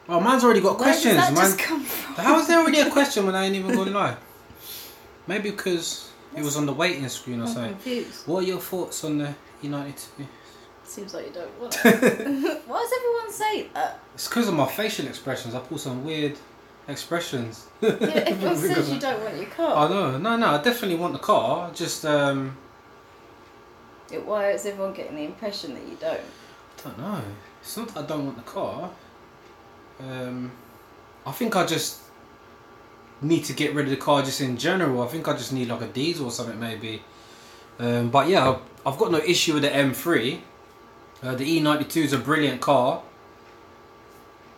Oh, man's already got questions. Where does that Man, just come from? how is there already a question when I ain't even gone live? Maybe because it was on the waiting screen or something. I'm confused. What are your thoughts on the United? Seems like you don't want it. Why does everyone say that? It's because of my facial expressions. I pull some weird expressions. Yeah, everyone says you don't want your car. I know. No, I definitely want the car. Just Why is everyone getting the impression that you don't? I don't know. It's not that I don't want the car. I think I just need to get rid of the car just in general. I think I just need like a diesel or something maybe. But yeah, I've got no issue with the M3. The E92 is a brilliant car.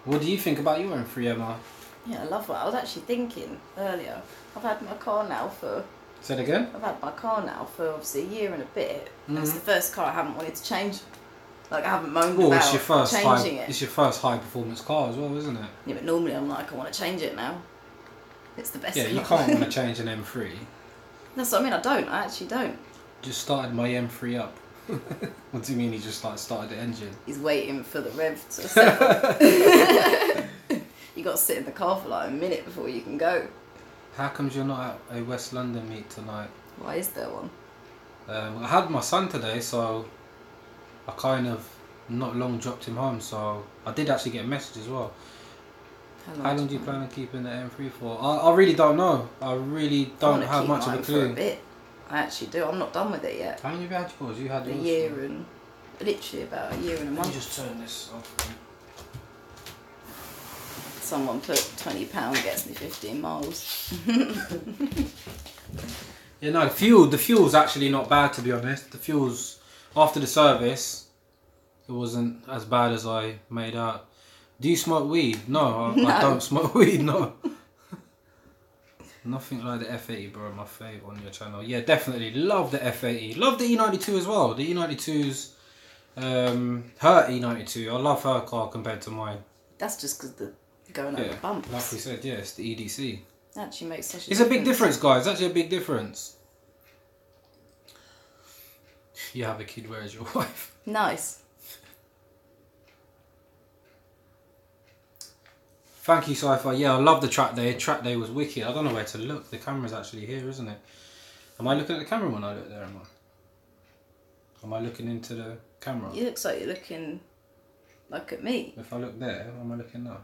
What do you think about your M3, Emma? Yeah, I love that. I was actually thinking earlier, I've had my car now for... Say it again? I've had my car now for obviously a year and a bit. Mm-hmm. It's the first car I haven't wanted to change. Like, I haven't moaned about changing it. It's your first high performance car as well, isn't it? Yeah, but normally I'm like, I want to change it now. It's the best car. You can't want to change an M3. That's what I mean, I actually don't. Just started my M3 up. What do you mean he just like started the engine? He's waiting for the rev to settle. You got to sit in the car for like a minute before you can go. How comes you're not at a West London meet tonight? Why is there one? I had my son today, so I kind of not long dropped him home, so I did actually get a message as well. How long do you plan on keeping the M3 for? I really don't know. I really don't have much of a clue. For a bit. I actually do. I'm not done with it yet. How long have you had yours? You had yours? A year and... Literally about a year and a month. Let me just turn this off. Someone put £20 gets me 15 miles. Yeah, no, the fuel's actually not bad, to be honest. The fuel's, after the service, it wasn't as bad as I made out. Do you smoke weed? No, I don't smoke weed, no. Nothing like the F80, bro, my fave on your channel. Yeah, definitely love the F80. Love the E92 as well. The E92's, her E92. I love her car compared to mine. That's just because the going over bumps. Like we said, yeah, it's the EDC. Actually makes such a difference. It's a big difference, guys. It's actually a big difference. You have a kid, where is your wife? Nice. Thank you, Sci-Fi. Yeah, I love the track day. Track day was wicked. I don't know where to look. The camera's actually here, isn't it? Am I looking at the camera when I look there, am I looking into the camera? It looks like you're looking like at me. If I look there, am I looking now?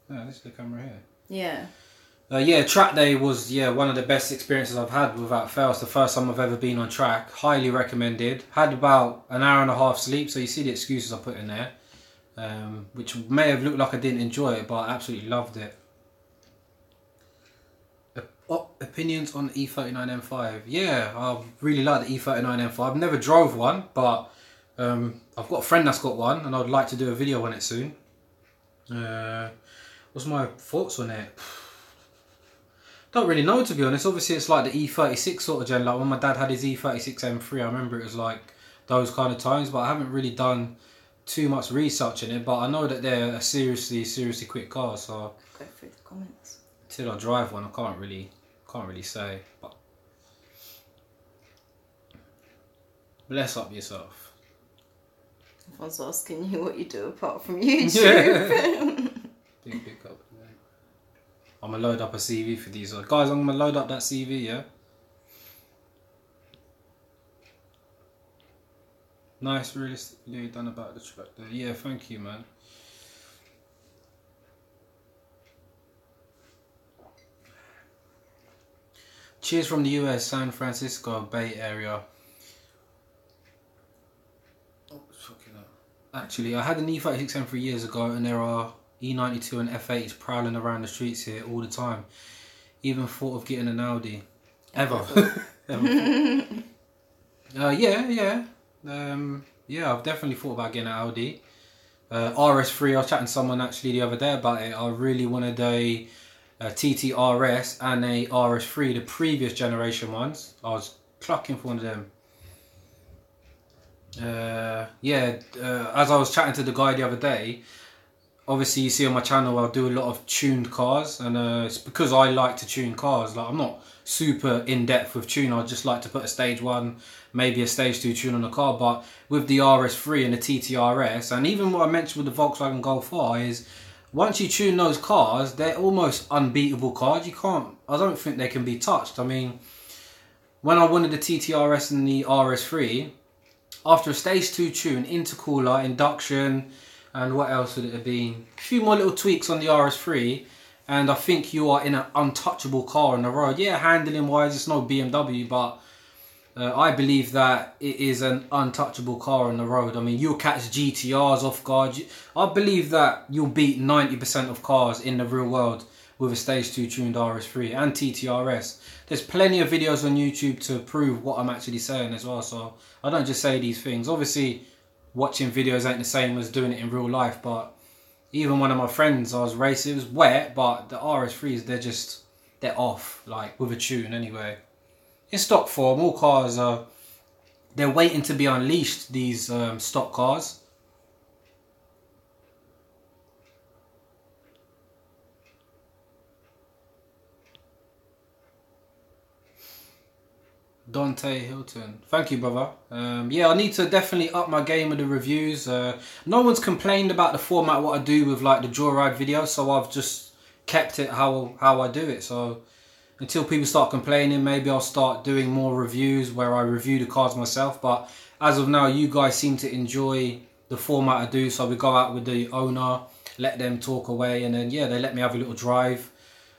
No, this is the camera here. Yeah. Yeah, track day was one of the best experiences I've had without fail. It's the first time I've ever been on track. Highly recommended. Had about an hour and a half sleep, so you see the excuses I put in there. Which may have looked like I didn't enjoy it, but I absolutely loved it. Opinions on the E39 M5? Yeah, I really like the E39 M5. I've never drove one, but I've got a friend that's got one, and I'd like to do a video on it soon. What's my thoughts on it? Don't really know, to be honest. Obviously, it's like the E36 sort of gen. Like when my dad had his E36 M3, I remember it was like those kind of times, but I haven't really done too much research in it. But I know that they're a seriously quick car, so go through the comments. Until I drive one, I can't really say. But bless up yourself. Everyone's asking you what you do apart from YouTube. Yeah. Big up. I'm gonna load up a CV for these guys. I'm gonna load up that CV, yeah. Nice, realistic video done about the track there. Yeah, thank you, man. Cheers from the US, San Francisco Bay Area. Oh, fucking hell. Actually, I had an E36 M3 years ago, and there are E92 and F8s prowling around the streets here all the time. Even thought of getting an Audi. Ever. Yeah, I've definitely thought about getting an Audi. RS3, I was chatting to someone actually the other day about it. I really wanted a TT RS and a RS3, the previous generation ones. I was clucking for one of them. As I was chatting to the guy the other day, obviously you see on my channel I do a lot of tuned cars, and it's because I like to tune cars. Like I'm not super in-depth with tune, I just like to put a stage 1, maybe a stage 2 tune on a car. But with the RS3 and the TT RS, and even what I mentioned with the Volkswagen Golf R, is once you tune those cars, they're almost unbeatable cars. I don't think they can be touched. I mean, when I wanted the TTRS and the RS3, after a stage 2 tune, intercooler, induction, and what else would it have been? A few more little tweaks on the RS3, and I think you are in an untouchable car on the road. Yeah, handling wise, it's no BMW, but I believe that it is an untouchable car on the road. I mean, you'll catch GTRs off guard. I believe that you'll beat 90% of cars in the real world with a stage 2 tuned RS3 and TTRS. There's plenty of videos on YouTube to prove what I'm actually saying as well, so I don't just say these things. Obviously, watching videos ain't the same as doing it in real life, but even one of my friends, I was racing, it was wet, but the RS3s, they're off, like, with a tune anyway. In stock form, all cars they're waiting to be unleashed, these stock cars. Dante Hilton, thank you, brother. Yeah, I need to definitely up my game with the reviews. No one's complained about the format what I do with like the joyride videos, so I've just kept it how I do it. So until people start complaining, maybe I'll start doing more reviews where I review the cars myself. But as of now, you guys seem to enjoy the format I do, so we go out with the owner, let them talk away, and then yeah, they let me have a little drive.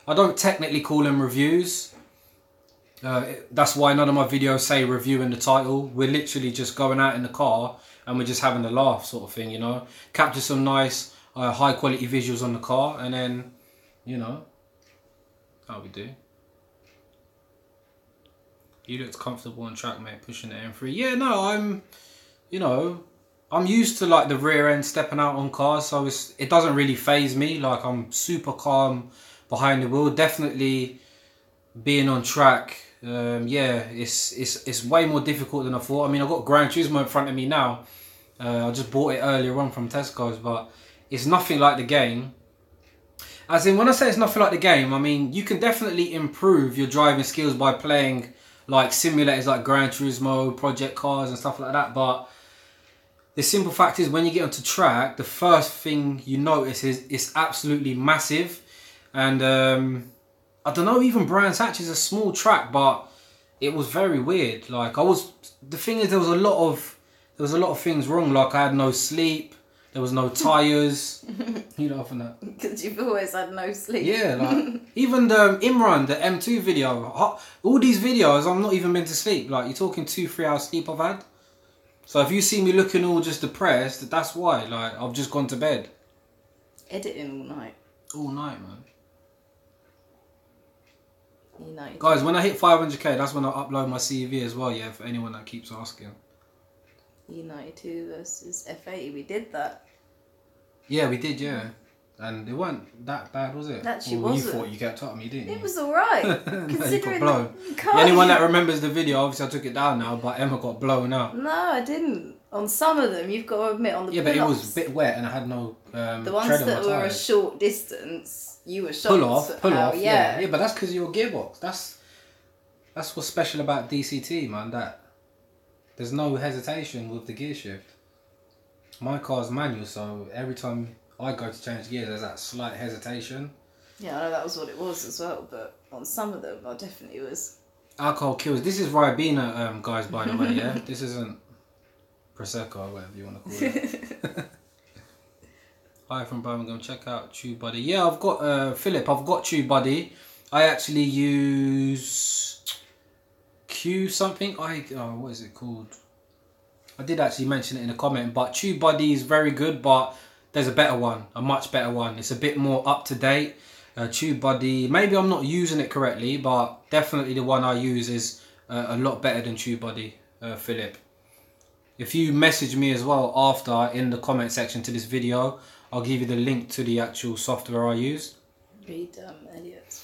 I don't technically call them reviews. That's why none of my videos say review in the title. We're literally just going out in the car and we're just having a laugh sort of thing, you know. Capture some nice high quality visuals on the car, and then, you know, how we do. You looked comfortable on track, mate, pushing the M3. Yeah, no, I'm used to like the rear end stepping out on cars, so it doesn't really faze me. Like, I'm super calm behind the wheel. Definitely being on track, yeah, it's way more difficult than I thought. I mean, I've got Gran Turismo in front of me now. I just bought it earlier on from Tesco's, but it's nothing like the game. As in, when I say it's nothing like the game, I mean, you can definitely improve your driving skills by playing like simulators like Gran Turismo, Project Cars and stuff like that, but the simple fact is when you get onto track, the first thing you notice is it's absolutely massive. And I don't know, even Brands Hatch is a small track, but it was very weird. Like, the thing is, there was a lot of things wrong. Like, I had no sleep, there was no tyres. You know, from that. Because you've always had no sleep. Yeah, like, even the Imran, the M2 video, all these videos, I'm not even meant to sleep. Like, you're talking 2-3 hours sleep I've had. So if you see me looking all just depressed, that's why. Like, I've just gone to bed. Editing all night. All night, man. United. Guys, when I hit 500k, that's when I upload my CV as well, yeah, for anyone that keeps asking. U92 versus F80, we did that. Yeah, we did, yeah. And it wasn't that bad, was it? Actually, wasn't. You thought you kept up on me, didn't you? It was alright. No, Considering you got blown. Anyone that remembers the video, obviously I took it down now, but Emma got blown out. No, I didn't. On some of them, you've got to admit, on the yeah, but it was a bit wet and I had no the ones that were a short distance, you were shocked. Pull off, yeah. Yeah, but that's because of your gearbox. That's what's special about DCT, man, that there's no hesitation with the gear shift. My car's manual, so every time I go to change gears, there's that slight hesitation. Yeah, I know that was what it was as well, but on some of them, I definitely was. Alcohol kills. This is Ribena, guys, by the way, yeah? This isn't Prosecco or whatever you want to call it. Hi from Birmingham, check out Tube Buddy. Yeah, I've got, Philip, I've got Tube Buddy. I actually use Q something. What is it called? I did actually mention it in a comment, but Tube Buddy is very good, but there's a better one, a much better one. It's a bit more up to date. Tube Buddy, maybe I'm not using it correctly, but definitely the one I use is a lot better than Tube Buddy, Philip. If you message me as well after in the comment section to this video, I'll give you the link to the actual software I use. Read Elliot.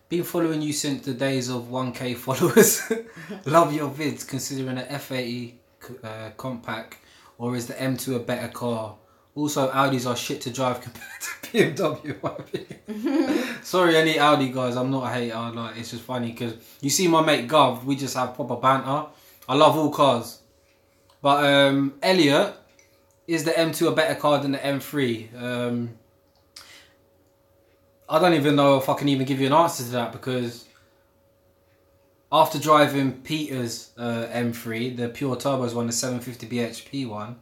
Been following you since the days of 1k followers. Love your vids, considering an F80 compact, or is the M2 a better car? Also, Audis are shit to drive compared to BMW. Sorry, any Audi guys, I'm not a hater. Like, it's just funny because you see my mate Gov, we just have proper banter. I love all cars. But Elliot, is the M2 a better car than the M3? I don't even know if I can even give you an answer to that, because after driving Peter's M3, the pure turbos one, the 750 bhp one,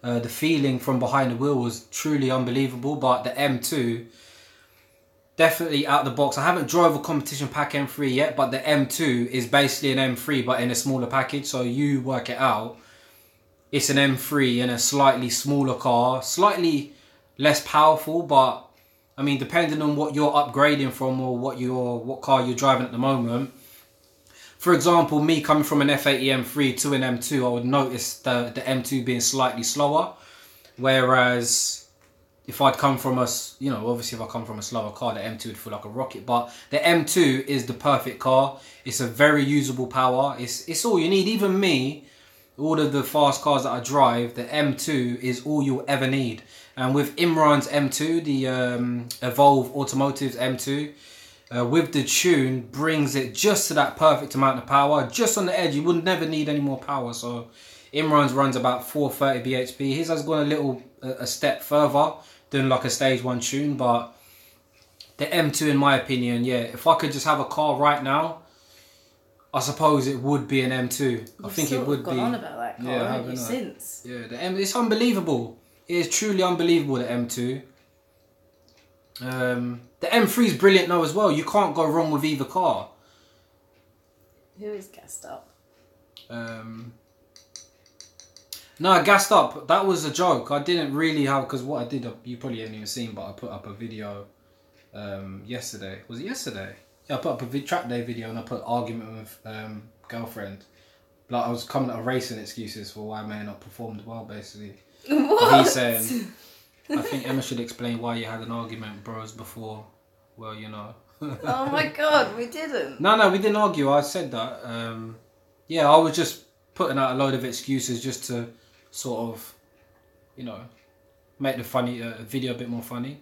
the feeling from behind the wheel was truly unbelievable. But the M2, definitely out the box. I haven't drove a competition pack M3 yet, but the M2 is basically an M3 but in a smaller package. So you work it out. It's an M3 in a slightly smaller car, slightly less powerful, but I mean, depending on what you're upgrading from or what car you're driving at the moment. For example, me coming from an F80 M3 to an M2, I would notice the M2 being slightly slower. Whereas if I'd come from obviously if I come from a slower car, the M2 would feel like a rocket. But the M2 is the perfect car. It's a very usable power. It's all you need. Even me, all of the fast cars that I drive, the M2 is all you'll ever need. And with Imran's M2, the Evolve Automotive's M2, with the tune, brings it just to that perfect amount of power. Just on the edge, you would never need any more power. So Imran's runs about 430 bhp. His has gone a step further than like a stage 1 tune. But the M2, in my opinion, yeah, if I could just have a car right now, I suppose it would be an M2. I think it would be. You've gone on about that car, haven't you, since? Yeah, it's unbelievable. It is truly unbelievable, the M2. The M3 is brilliant now as well. You can't go wrong with either car. Who is gassed up? No, gassed up. That was a joke. I didn't really have, because what I did, you probably haven't even seen, but I put up a video yesterday. Was it yesterday? Yeah, I put up a track day video and I put argument with girlfriend. Like I was coming up with racing excuses for why I may not performed well, basically. What? He's saying, I think Emma should explain why you had an argument, bros, before. Well, you know. Oh my god, we didn't. No, we didn't argue. I said that. Yeah, I was just putting out a load of excuses just to sort of, make the funny video a bit more funny.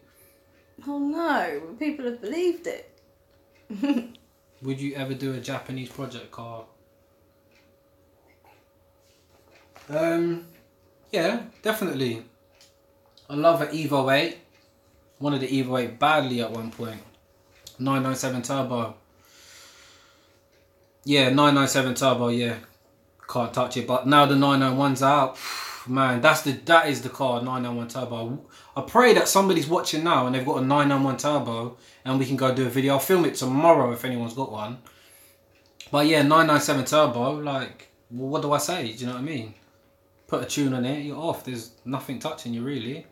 Oh no, people have believed it. Would you ever do a Japanese project car? Yeah, definitely. I love an Evo 8. Wanted the Evo 8 badly at one point. 997 turbo. Yeah, 997 turbo, yeah. Can't touch it. But now the 991's out. Man, that is the car, 991 turbo. I pray that somebody's watching now and they've got a 991 turbo and we can go do a video. I'll film it tomorrow if anyone's got one. But yeah, 997 turbo, like, what do I say? Do you know what I mean? Put a tune on it, you're off. There's nothing touching you, really.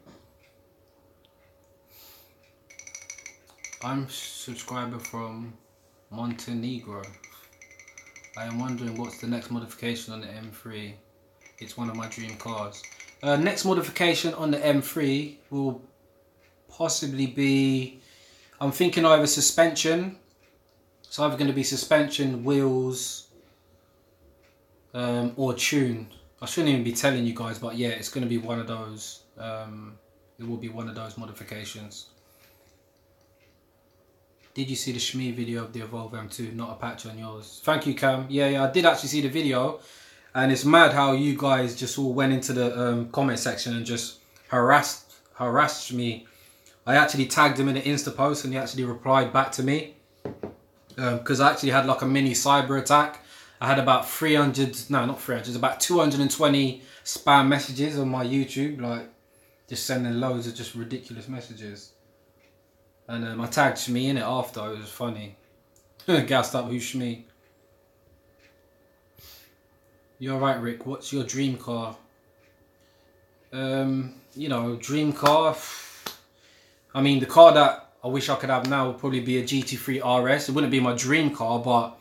I'm a subscriber from Montenegro. I am wondering what's the next modification on the M3. It's one of my dream cars. Next modification on the M3 will possibly be, I'm thinking either suspension. It's either going to be suspension, wheels, or tune. I shouldn't even be telling you guys, but yeah, it's going to be one of those. It will be one of those modifications. Did you see the Shmee video of the Evolve M2? Not a patch on yours. Thank you, Cam. Yeah, I did actually see the video. And it's mad how you guys just all went into the comment section and just harassed me. I actually tagged him in an Insta post and he actually replied back to me. Because I actually had like a mini cyber attack. I had about 220 spam messages on my YouTube. Like, just sending loads of just ridiculous messages. And I tagged Shmee in it after. It was funny. Gassed up, who's Shmee? You're right, Rick. What's your dream car? Dream car. I mean, the car that I wish I could have now would probably be a GT3 RS. It wouldn't be my dream car, but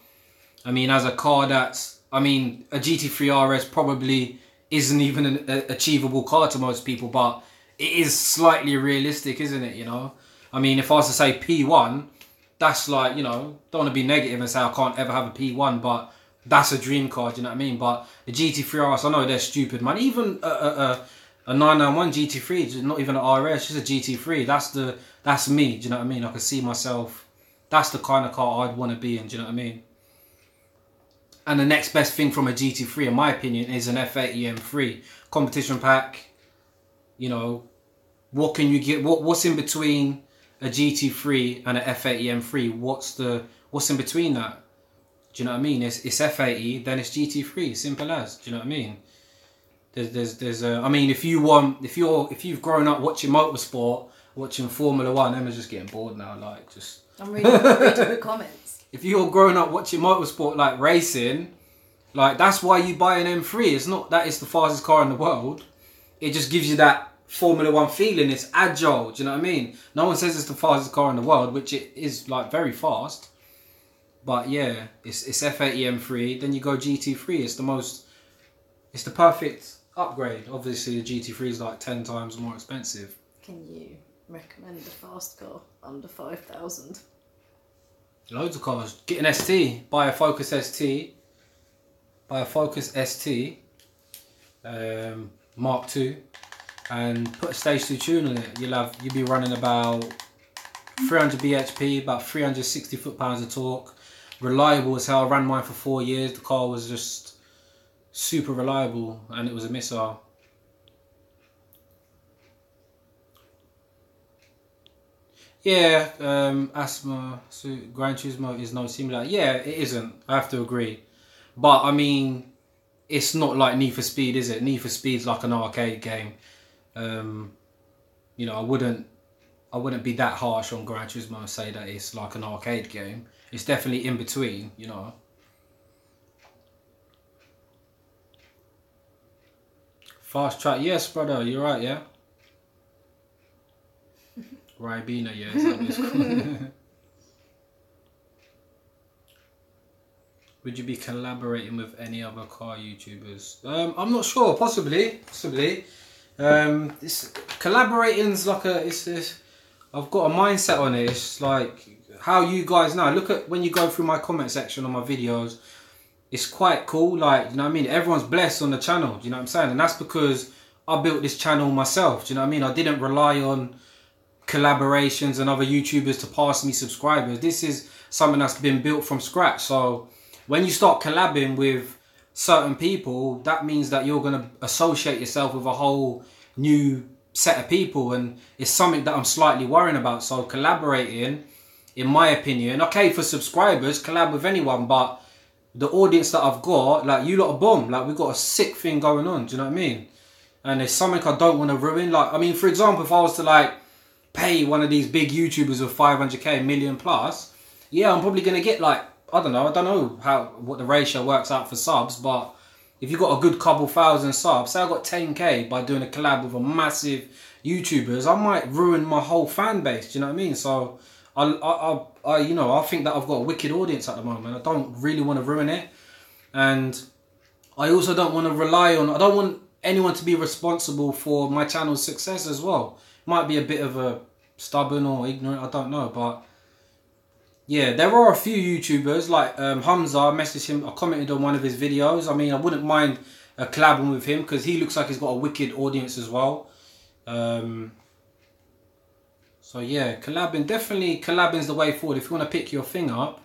I mean, as a car that's, a GT3 RS probably isn't even an achievable car to most people, but it is slightly realistic, isn't it? I mean, if I was to say P1, that's like, don't want to be negative and say I can't ever have a P1, but that's a dream car, do you know what I mean? But the GT3 RS, I know they're stupid, man. Even a 991 GT3, not even an RS, just a GT3. That's me, do you know what I mean? I can see myself. That's the kind of car I'd want to be in, do you know what I mean? And the next best thing from a GT3, in my opinion, is an F80 M3. Competition pack, you know, what can you get? What's in between a GT3 and a F80 M3? What's in between that? Do you know what I mean? It's F80, then it's GT3. Simple as. Do you know what I mean? There's I mean, if you've grown up watching motorsport, watching Formula One, Emma's just getting bored now. Like, just I'm reading the comments. If you're growing up watching motorsport, like racing, like that's why you buy an M3. It's not that it's the fastest car in the world. It just gives you that Formula One feeling. It's agile. Do you know what I mean? No one says it's the fastest car in the world, which it is, like, very fast. But yeah, it's F80 M3. Then you go GT3. It's the perfect upgrade. Obviously, the GT3 is like 10 times more expensive. Can you recommend a fast car under 5,000? Loads of cars. Get an ST. Buy a Focus ST. Buy a Focus ST. Mark II. And put a stage 2 tune on it. You'll be running about 300 bhp, about 360 foot-pounds of torque. Reliable as hell. I ran mine for 4 years. The car was just super reliable, and it was a missile. Yeah, Asthma, so Gran Turismo is no simulator. Yeah, it isn't. I have to agree. But I mean, it's not like Need for Speed, is it? Need for Speed's like an arcade game. You know, I wouldn't be that harsh on Gran Turismo and say that it's like an arcade game. It's definitely in between, you know. Fast track, yes, brother, you're right, yeah. Ribena, yeah, is that what it's called? Would you be collaborating with any other car YouTubers? I'm not sure, possibly. Collaborating's like I've got a mindset on it. It's like how you guys know. Look at when you go through my comment section on my videos. It's quite cool, like, you know what I mean? Everyone's blessed on the channel, do you know what I'm saying? And that's because I built this channel myself, do you know what I mean? I didn't rely on collaborations and other YouTubers to pass me subscribers. This is something that's been built from scratch. So when you start collabing with certain people, that means that you're going to associate yourself with a whole new set of people, and it's something that I'm slightly worrying about. So collaborating, in my opinion, okay, for subscribers, collab with anyone, but the audience that I've got, like, you lot are bomb. Like, we've got a sick thing going on, do you know what I mean? And it's something I don't want to ruin. Like, I mean, for example, if I was to, like, pay one of these big YouTubers with 500k, million plus, yeah, I'm probably going to get, like, I don't know what the ratio works out for subs, but if you've got a good couple thousand subs, say I got 10k by doing a collab with a massive YouTubers, I might ruin my whole fan base, do you know what I mean? So I think that I've got a wicked audience at the moment. I don't really want to ruin it. And I also don't want to rely on, I don't want anyone to be responsible for my channel's success as well. Might be a bit of a stubborn or ignorant, I don't know, but yeah, there are a few YouTubers, like Hamza. I messaged him, I commented on one of his videos. I mean, I wouldn't mind collabing with him because he looks like he's got a wicked audience as well. So yeah, definitely collabing's the way forward if you want to pick your thing up.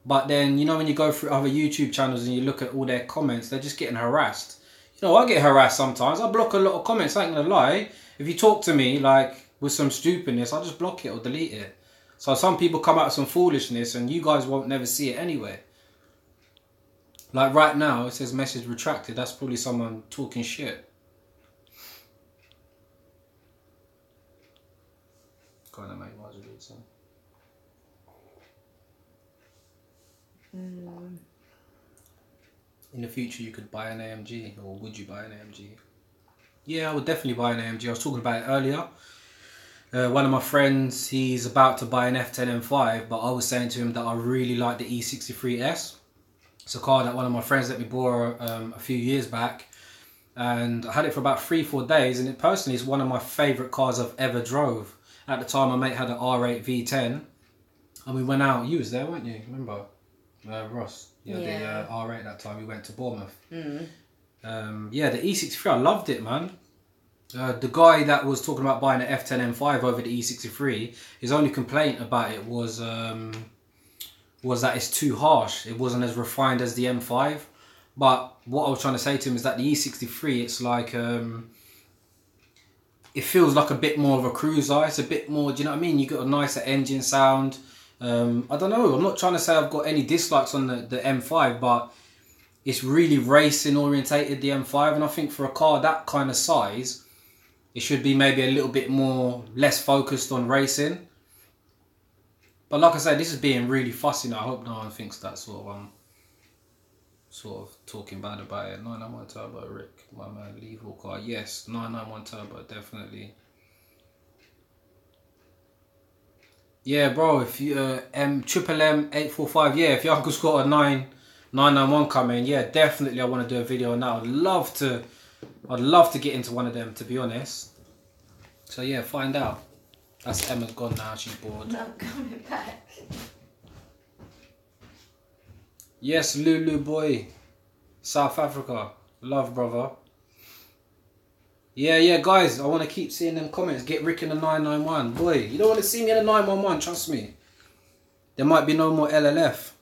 But then, you know, when you go through other YouTube channels and you look at all their comments, they're just getting harassed. You know, I get harassed sometimes. I block a lot of comments, I ain't gonna lie. If you talk to me, like, with some stupidness, I just block it or delete it. So some people come out with some foolishness and you guys won't never see it anyway. Like right now, it says message retracted. That's probably someone talking shit. Go on, mate. Might as well read some. In the future, you could buy an AMG, or would you buy an AMG? Yeah, I would definitely buy an AMG. I was talking about it earlier. One of my friends, he's about to buy an F10 M5, but I was saying to him that I really like the E63S. It's a car that one of my friends let me borrow a few years back, and I had it for about 3-4 days, and it personally is one of my favourite cars I've ever drove. At the time, my mate had an R8 V10, and we went out. You was there, weren't you? Remember? Ross. Yeah. The R8 that time. We went to Bournemouth. Yeah, the E63, I loved it, man. The guy that was talking about buying an F10 M5 over the E63, his only complaint about it was that it's too harsh. It wasn't as refined as the M5. But what I was trying to say to him is that the E63, it's like it feels like a bit more of a cruiser. It's a bit more, do you know what I mean? You got a nicer engine sound. I don't know, I'm not trying to say I've got any dislikes on the M5, but it's really racing orientated, the M5, and I think for a car that kind of size, it should be maybe a little bit more, less focused on racing. But like I said, this is being really fussy now. I hope no one thinks that sort of talking bad about it. 991 turbo, Rick, my man, lethal car. Yes, 991 turbo, definitely. Yeah, bro, if you triple M 845, yeah, if your uncle's got a 991 coming, yeah, definitely I want to do a video on that. I'd love to get into one of them, to be honest. So yeah, find out. That's Emma's gone now, she's bored. No, I'm coming back. Yes, Lulu boy. South Africa. Love, brother. Yeah, guys, I want to keep seeing them comments. Get Rick in the 991. Boy, you don't want to see me in the 911, trust me. There might be no more LLF.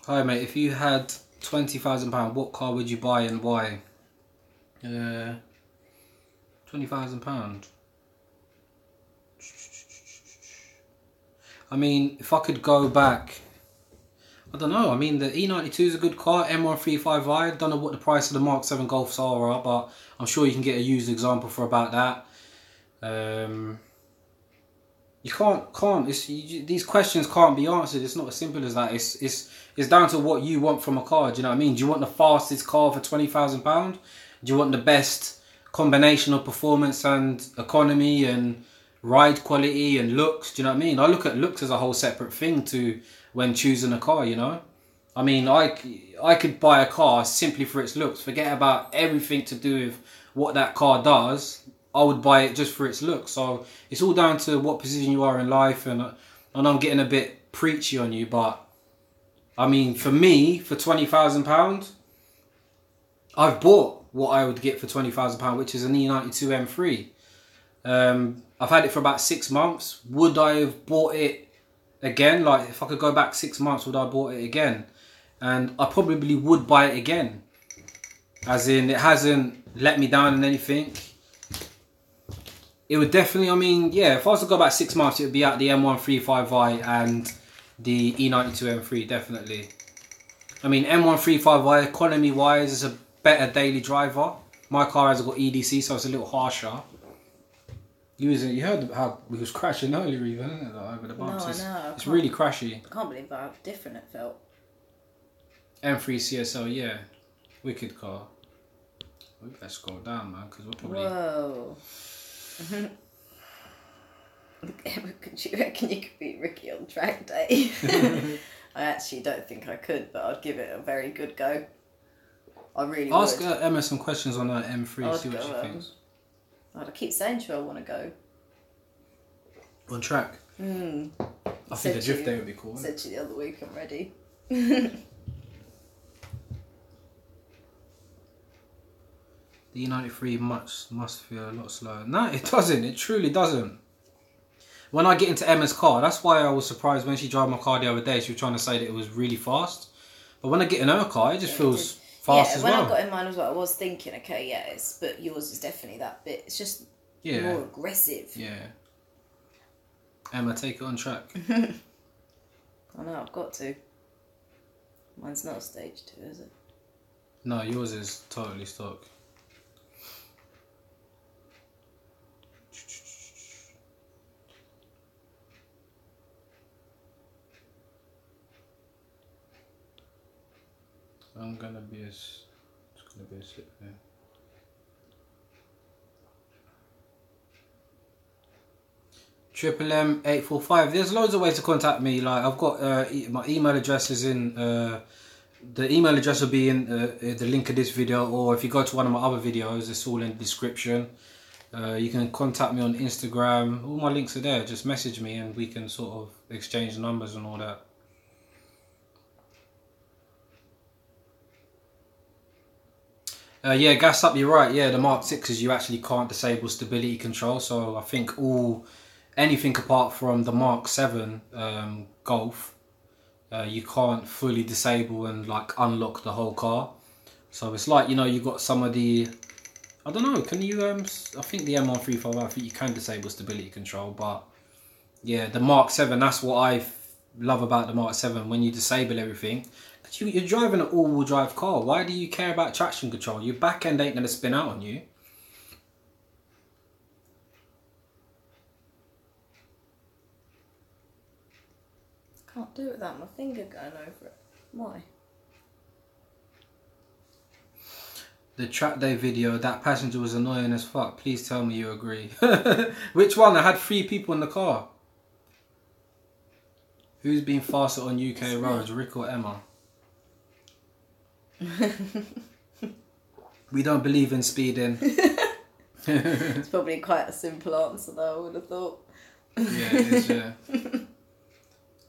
Hi mate, if you had £20,000, what car would you buy and why? £20,000. I mean, if I could go back, I don't know. I mean, the E92 is a good car. M135i. Don't know what the price of the Mark 7 Golfs are, but I'm sure you can get a used example for about that. You can't. These questions can't be answered. It's not as simple as that. It's down to what you want from a car. Do you know what I mean? Do you want the fastest car for £20,000? Do you want the best combination of performance and economy and ride quality and looks? Do you know what I mean? I look at looks as a whole separate thing to when choosing a car. You know, I mean, I could buy a car simply for its looks. Forget about everything to do with what that car does. I would buy it just for its look. So it's all down to what position you are in life. And I'm getting a bit preachy on you, but I mean, for me, for £20,000, I've bought what I would get for £20,000, which is an E92 M3. I've had it for about 6 months. Would I have bought it again? Like, if I could go back 6 months, would I have bought it again? And I probably would buy it again. As in, it hasn't let me down in anything. It would definitely, I mean, yeah, if I was to go back 6 months, it would be at the M135i and the E92 M3, definitely. I mean, M135i, economy-wise, is a better daily driver. My car has got EDC, so it's a little harsher. You heard how we was crashing earlier, even, isn't it? Like, over the bumps. No, I know. It's really crashy. I can't believe how different it felt. M3 CSL, yeah. Wicked car. We better scroll down, man, because we're probably... Whoa. Do you reckon you could beat Ricky on track day? I actually don't think I could, but I'd give it a very good go. I really Ask would. Emma some questions on that M3, see what she thinks. I keep saying to her I want to go. On track? I think a drift day would be cool. Said to you the other week, I'm ready. The E93 must feel a lot slower. No, it doesn't. It truly doesn't. When I get into Emma's car, that's why I was surprised when she drove my car the other day. She was trying to say that it was really fast. But when I get in her car, it just feels fast as well. Yeah, when I got in mine as well, I was thinking, okay, yeah, but yours is definitely that bit. It's just more aggressive. Yeah. Emma, take it on track. I know, I've got to. Mine's not a stage 2, is it? No, yours is totally stock. I'm gonna be it's gonna be a sit there. Triple M 845. There's loads of ways to contact me. Like, I've got my email address is in the email address will be in the link of this video, or if you go to one of my other videos, it's all in the description. You can contact me on Instagram. All my links are there. Just message me and we can sort of exchange numbers and all that. Yeah, gas up, you're right. Yeah, the Mark 6s you actually can't disable stability control. So I think all anything apart from the Mark 7 Golf, you can't fully disable and like unlock the whole car. So it's like, you know, you got some of the, I don't know, can you, I think the M1355, I think you can disable stability control, but yeah, the Mark 7, that's what I love about the Mark 7, when you disable everything. You're driving an all-wheel drive car, why do you care about traction control? Your back end ain't going to spin out on you. Can't do it without my finger going over it. Why? The track day video, that passenger was annoying as fuck. Please tell me you agree. Which one? I had 3 people in the car. Who's been faster on UK roads, Rick or Emma? We don't believe in speeding. It's probably quite a simple answer though, I would have thought. Yeah, it is, yeah.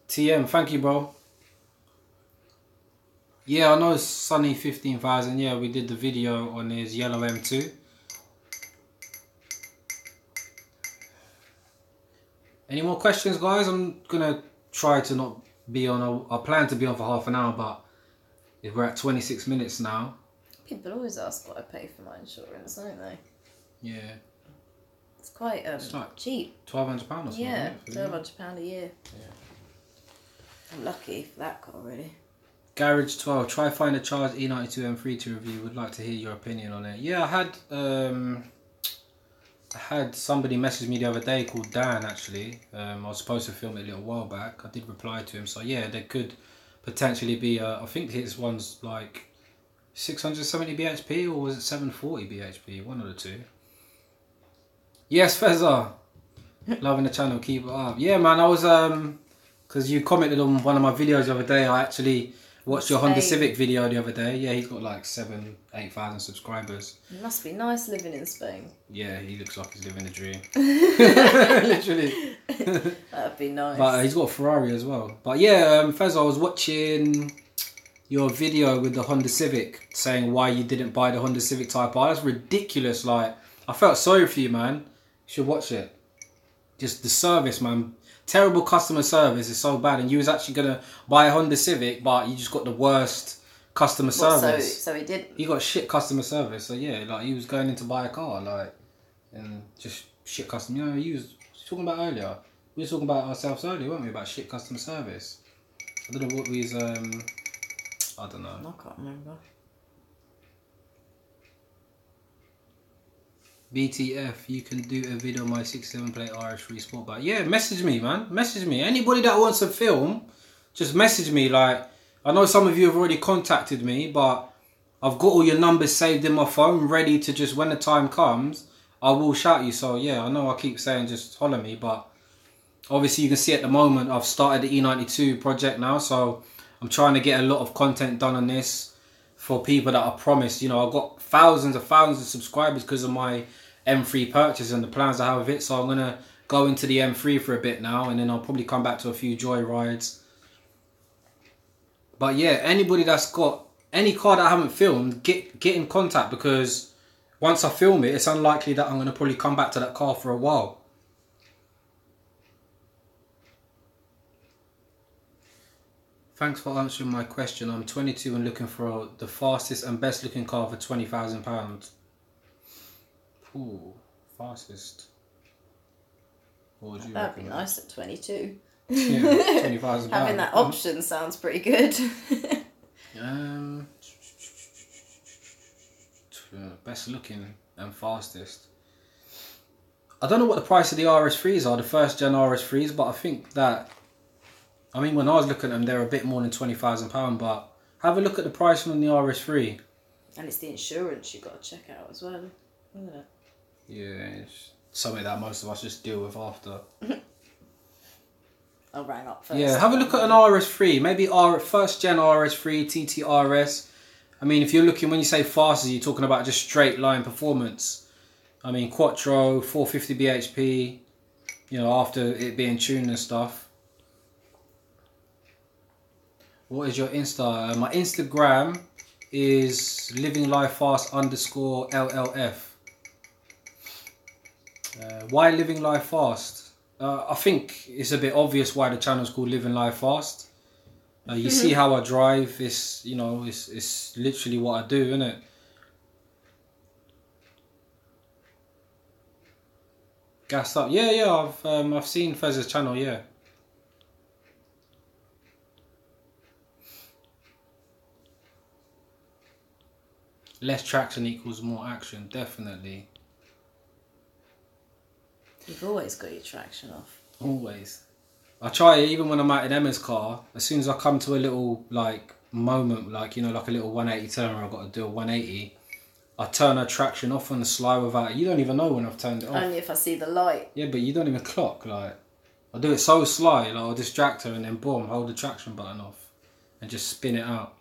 TM, thank you, bro. Yeah, I know Sunny 15,000. Yeah, we did the video on his yellow M2. Any more questions, guys? I'm gonna try to not be on. I plan to be on for half an hour, but if we're at 26 minutes now. People always ask what I pay for my insurance, don't they? Yeah. It's quite it's like cheap. £1,200 or something. Yeah, £1,200 a year. Yeah. I'm lucky for that car, really. Garage 12, try find a charged E92 M3 to review. Would like to hear your opinion on it. Yeah, I had somebody message me the other day called Dan, actually. I was supposed to film it a little while back. I did reply to him. So yeah, there could potentially be, I think his one's like 670 bhp or was it 740 bhp? One of the two. Yes, Fezza. Loving the channel, keep it up. Yeah, man, I was, because you commented on one of my videos the other day. I actually watched your Honda Civic video the other day. Yeah, he's got like 7,000-8,000 subscribers. It must be nice living in Spain. Yeah, he looks like he's living a dream. Literally. That'd be nice. But he's got a Ferrari as well. But yeah, Fez, I was watching your video with the Honda Civic saying why you didn't buy the Honda Civic Type R. That's ridiculous. Like, I felt sorry for you, man. You should watch it. Just the service, man. Terrible customer service is so bad, and you was actually gonna buy a Honda Civic, but you just got the worst customer service. So he did. He got shit customer service. So yeah, like he was going in to buy a car, like, and just shit customer. You know, he was talking about earlier. We were talking about ourselves earlier, weren't we? About shit customer service. I don't know what we was. I don't know. I can't remember. BTF, you can do a video on my 67 plate RS3 Sportback. Yeah, message me, man. Message me. Anybody that wants to film, just message me. Like, I know some of you have already contacted me, but I've got all your numbers saved in my phone, ready to just, when the time comes, I will shout you. So yeah, I know I keep saying just holler me, but obviously you can see at the moment I've started the E92 project now, so I'm trying to get a lot of content done on this for people that I promised. You know, I've got thousands of subscribers because of my M3 purchase and the plans I have with it. So I'm going to go into the M3 for a bit now, and then I'll probably come back to a few joy rides. But yeah, anybody that's got any car that I haven't filmed, get in contact, because once I film it, it's unlikely that I'm going to probably come back to that car for a while. Thanks for answering my question. I'm 22 and looking for the fastest and best looking car for £20,000. Ooh, fastest. What would you That'd be recommend? nice at 22. Yeah, £20,000. Having that option sounds pretty good. Best looking and fastest. I don't know what the price of the RS3s are, the first gen RS3s, but I think that, I mean, when I was looking at them, they're a bit more than £20,000, but have a look at the price on the RS3. And it's the insurance you've got to check out as well, isn't it? Yeah, it's something that most of us just deal with after. I'll rang up first. Yeah, have a look at an RS3, maybe first gen RS3, TTRS. I mean, if you're looking, when you say fast, you're talking about just straight line performance. I mean, Quattro, 450 bhp, you know, after it being tuned and stuff. What is your Insta? My Instagram is livinglifefast_LLF. Why living life fast? I think it's a bit obvious why the channel's called Living Life Fast. You see how I drive. It's, you know, it's literally what I do, isn't it? Gassed up. Yeah. I've seen Fez's channel. Yeah. Less traction equals more action. Definitely. You've always got your traction off. Always. I try it even when I'm out in Emma's car. As soon as I come to a little like moment, like, you know, like a little 180 turn where I've got to do a 180, I turn her traction off on the sly without it. You don't even know when I've turned it off. Only if I see the light. Yeah, but you don't even clock. Like, I do it so sly, like I'll distract her and then boom, hold the traction button off and just spin it out.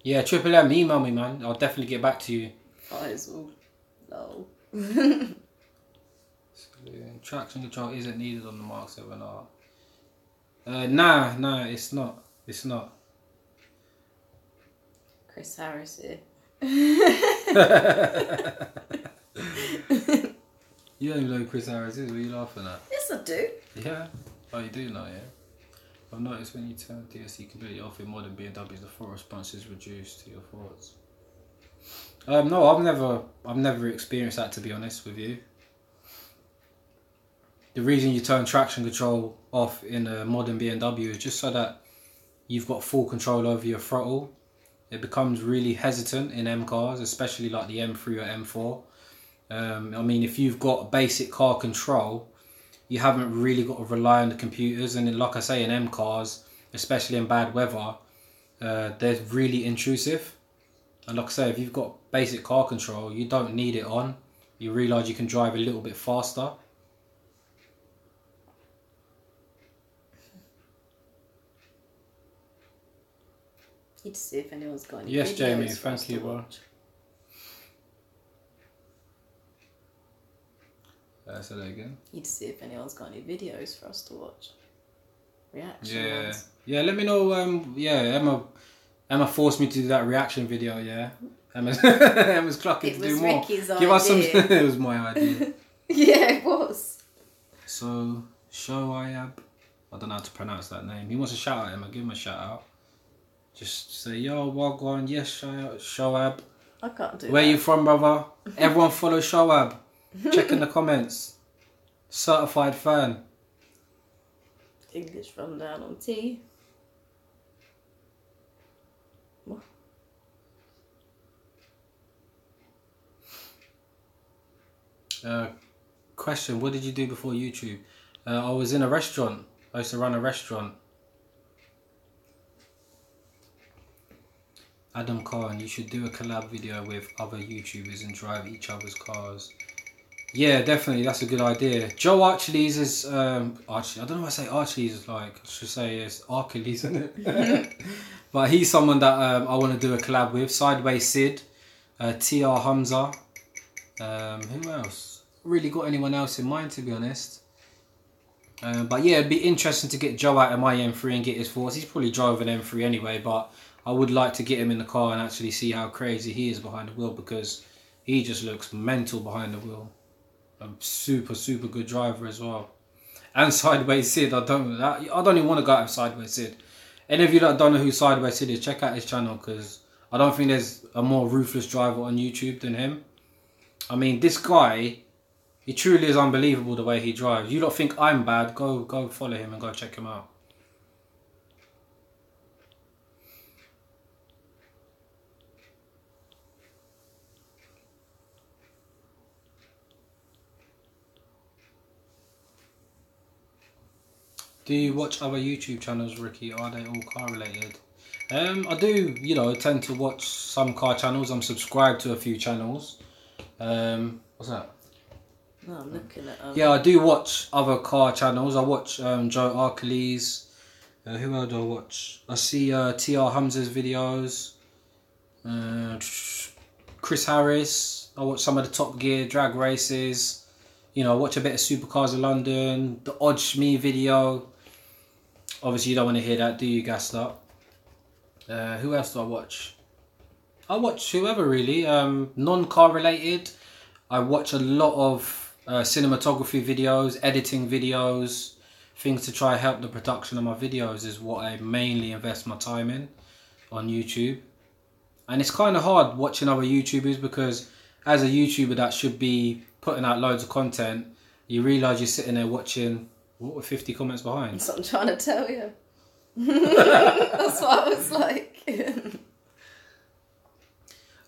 Yeah, Triple M, email me, man. I'll definitely get back to you. Faisal. No. Traction control isn't needed on the Mark 7R. Nah, it's not. It's not. Chris Harris here. You don't even know who Chris Harris is. What are you laughing at? Yes, I do. Yeah? Oh, you do know, yeah? I've noticed when you turn DSC completely off in modern BMWs, the full response is reduced to your thoughts. No, I've never experienced that, to be honest with you. The reason you turn traction control off in a modern BMW is just so that you've got full control over your throttle. It becomes really hesitant in M cars, especially like the M3 or M4. I mean, if you've got basic car control, you haven't really got to rely on the computers. And then, like I say, in M cars, especially in bad weather, they're really intrusive. And like I say, if you've got basic car control, you don't need it on. You realise you can drive a little bit faster. Need to see if anyone's got any Yes, videos Jamie, for us thank you, to bro. watch. Say that again. Need to see if anyone's got any videos for us to watch. Reaction Yeah, ones. yeah. Let me know. Yeah, Emma forced me to do that reaction video. Yeah, Emma's clocking to do more. Ricky's Give us some. idea. It was my idea. Yeah, it was. So Shoayab, I don't know how to pronounce that name. He wants a shout out, Emma. Give him a shout out. Just say, yo, Wagwan, yes, Shoab. I can't do Where that. you from, brother? Everyone follow Shoab. Check in the comments. Certified fan. English rundown on T. What? Question, what did you do before YouTube? I was in a restaurant. I used to run a restaurant. Adam Khan, you should do a collab video with other YouTubers and drive each other's cars. Yeah, definitely, that's a good idea. Joe Archie's is, Archie, I don't know why I say Archie's is like, I should say it's Archie's, isn't it? But he's someone that I want to do a collab with. Sideways Sid, TR Hamza, who else? Really got anyone else in mind, to be honest. But yeah, it'd be interesting to get Joe out of my M3 and get his thoughts. He's probably driving an M3 anyway, but I would like to get him in the car and actually see how crazy he is behind the wheel, because he just looks mental behind the wheel. A super good driver as well. And Sideways Sid, I don't even want to go out with Sideways Sid. Any of you that don't know who Sideways Sid is, check out his channel, because I don't think there's a more ruthless driver on YouTube than him. I mean, this guy, he truly is unbelievable the way he drives. You don't think I'm bad, go follow him and go check him out. Do you watch other YouTube channels, Ricky? Are they all car related? I do, tend to watch some car channels. I'm subscribed to a few channels. What's that? No, I'm looking at Yeah, I do watch other car channels. I watch Joe Archie's. Who else do I watch? I see TR Hamza's videos. Chris Harris. I watch some of the Top Gear drag races. I watch a bit of Supercars of London. The Odd Shmee video. Obviously, you don't want to hear that, do you, Gassed Up? Who else do I watch? I watch whoever really. Non-car related. I watch a lot of cinematography videos, editing videos, things to try help the production of my videos is what I mainly invest my time in on YouTube. And it's kind of hard watching other YouTubers because as a YouTuber that should be putting out loads of content, you realise you're sitting there watching, what were 50 comments behind? That's what I'm trying to tell you. That's what I was like.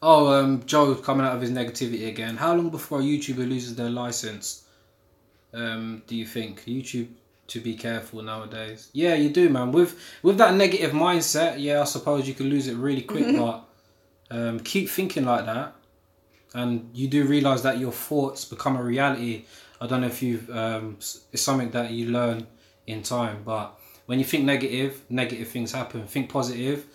Oh, Joe coming out of his negativity again. How long before a YouTuber loses their license? Do you think YouTube to be careful nowadays? Yeah, you do, man. With that negative mindset, yeah, I suppose you can lose it really quick. But keep thinking like that, and you do realize that your thoughts become a reality. I don't know if you've it's something that you learn in time, but when you think negative things happen. Think positive,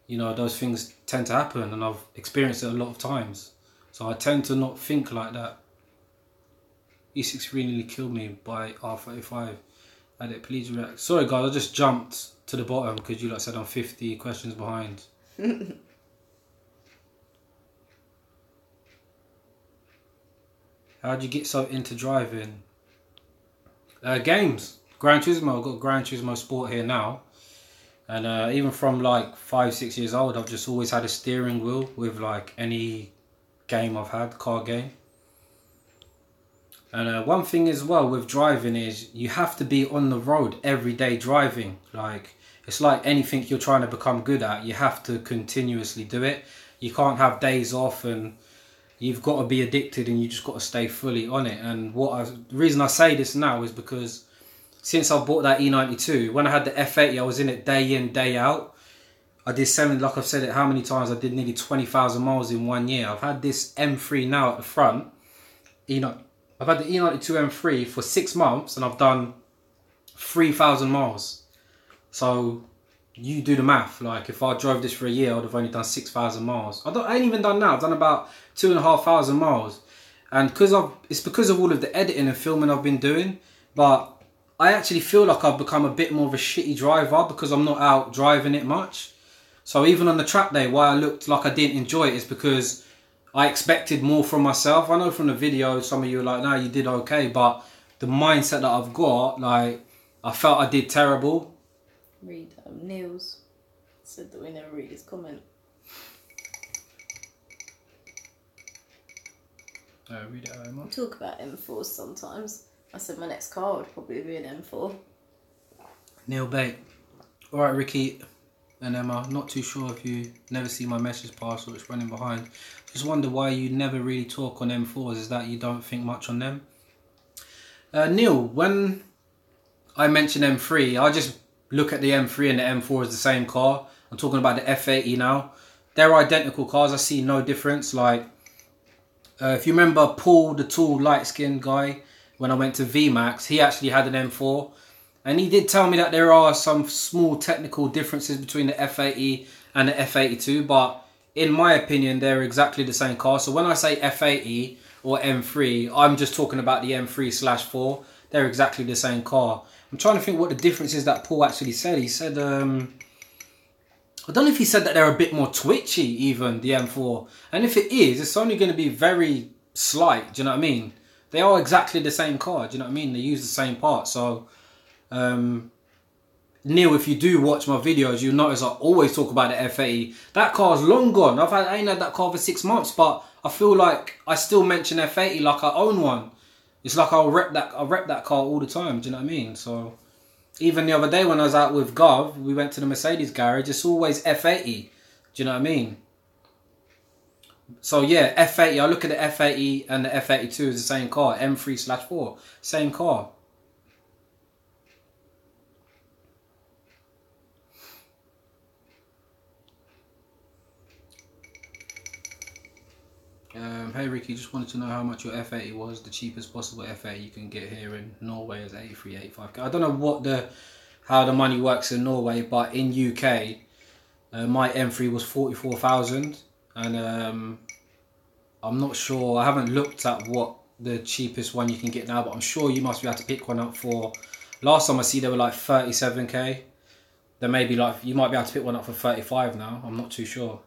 you know, those things tend to happen, and I've experienced it a lot of times. So I tend to not think like that. E6 really killed me by R35. Addict, please react. Sorry guys, I just jumped to the bottom because you like said I'm 50 questions behind. How'd you get so into driving? Games. Gran Turismo. I've got Gran Turismo Sport here now. And even from like 5-6 years old, I've just always had a steering wheel with like any game I've had, car game. And one thing as well with driving is you have to be on the road every day driving. Like, it's like anything you're trying to become good at, you have to continuously do it. You can't have days off, and you've got to be addicted, and you just got to stay fully on it. And the reason I say this now is because since I bought that E92, when I had the F80, I was in it day in, day out. I did like I've said it how many times, I did nearly 20,000 miles in 1 year. I've had this M3 now at the front. I've had the E92 M3 for 6 months and I've done 3,000 miles. So you do the math. Like if I drove this for a year, I would have only done 6,000 miles. I ain't even done that. I've done about 2,500 miles. And it's because of all of the editing and filming I've been doing. But I actually feel like I've become a bit more of a shitty driver because I'm not out driving it much. So even on the track day, why I looked like I didn't enjoy it is because I expected more from myself. I know from the video, some of you are like, no, you did okay. But the mindset that I've got, like, I felt I did terrible. Read Neil's said that we never read his comment. Read it, Emma. We talk about M4s sometimes. I said my next car would probably be an M4. Neil Bate. Alright, Ricky and Emma, not too sure if you never see my message pass or it's running behind. Just wonder why you never really talk on M4s. Is that you don't think much on them? Neil, when I mention M3, I just look at the M3 and the M4 as the same car. I'm talking about the F80 now. They're identical cars. I see no difference. Like, if you remember Paul, the tall, light-skinned guy, when I went to VMAX, he actually had an M4. And he did tell me that there are some small technical differences between the F80 and the F82. But in my opinion, they're exactly the same car. So when I say F80 or M3, I'm just talking about the M3/4. They're exactly the same car. I'm trying to think what the difference is that Paul actually said. He said, I don't know if he said that they're a bit more twitchy even, the M4. And if it is, it's only going to be very slight, do you know what I mean? They are exactly the same car, do you know what I mean? They use the same parts. So, Neil, if you do watch my videos, you'll notice I always talk about the F80. That car's long gone. I ain't had that car for 6 months, but I feel like I still mention F80 like I own one. It's like I'll rep that car all the time, do you know what I mean? So, even the other day when I was out with Gov, we went to the Mercedes garage, it's always F80. Do you know what I mean? So yeah, F80, I look at the F80 and the F82 as the same car, M3/4, same car. Hey Ricky, just wanted to know how much your F80 was, the cheapest possible F80 you can get here in Norway is 83, 85k. I don't know how the money works in Norway, but in UK, my M3 was 44,000, and I'm not sure, I haven't looked at what the cheapest one you can get now, but I'm sure you must be able to pick one up for, last time I see they were like 37k, then maybe like, you might be able to pick one up for 35 now, I'm not too sure.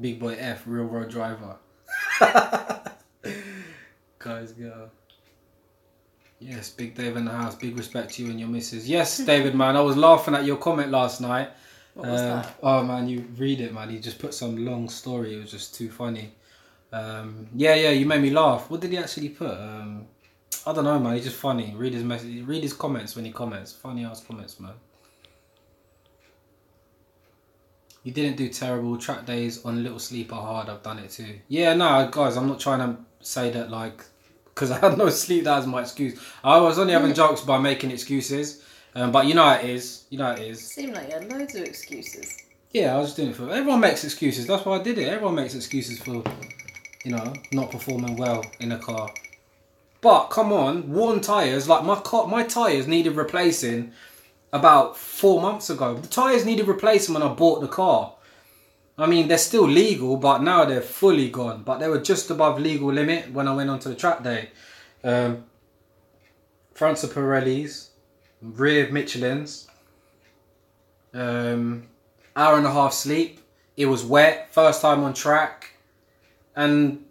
Big boy F, real road driver. Guys, go. Yes, Big Dave in the house. Big respect to you and your missus. Yes, David, man. I was laughing at your comment last night. What was that? Oh, man, you read it, man. He just put some long story. It was just too funny. Yeah, you made me laugh. What did he actually put? I don't know, man. He's just funny. Read his message. Read his comments when he comments. Funny ass comments, man. You didn't do terrible. Track days on Little Sleep are hard. I've done it too. Yeah, no, guys, I'm not trying to say that, like, because I had no sleep, that was my excuse. I was only having jokes by making excuses. But you know how it is. You know how it is. Seemed like you had loads of excuses. Yeah, I was just doing it for... Everyone makes excuses. That's why I did it. Everyone makes excuses for, you know, not performing well in a car. But, come on, worn tyres. Like, my tyres needed replacing about 4 months ago. The tyres needed replacing when I bought the car. I mean, they're still legal, but now they're fully gone. But they were just above legal limit when I went onto the track day. Fronts are Pirellis, rear Michelin's. Hour and a half sleep. It was wet, first time on track. And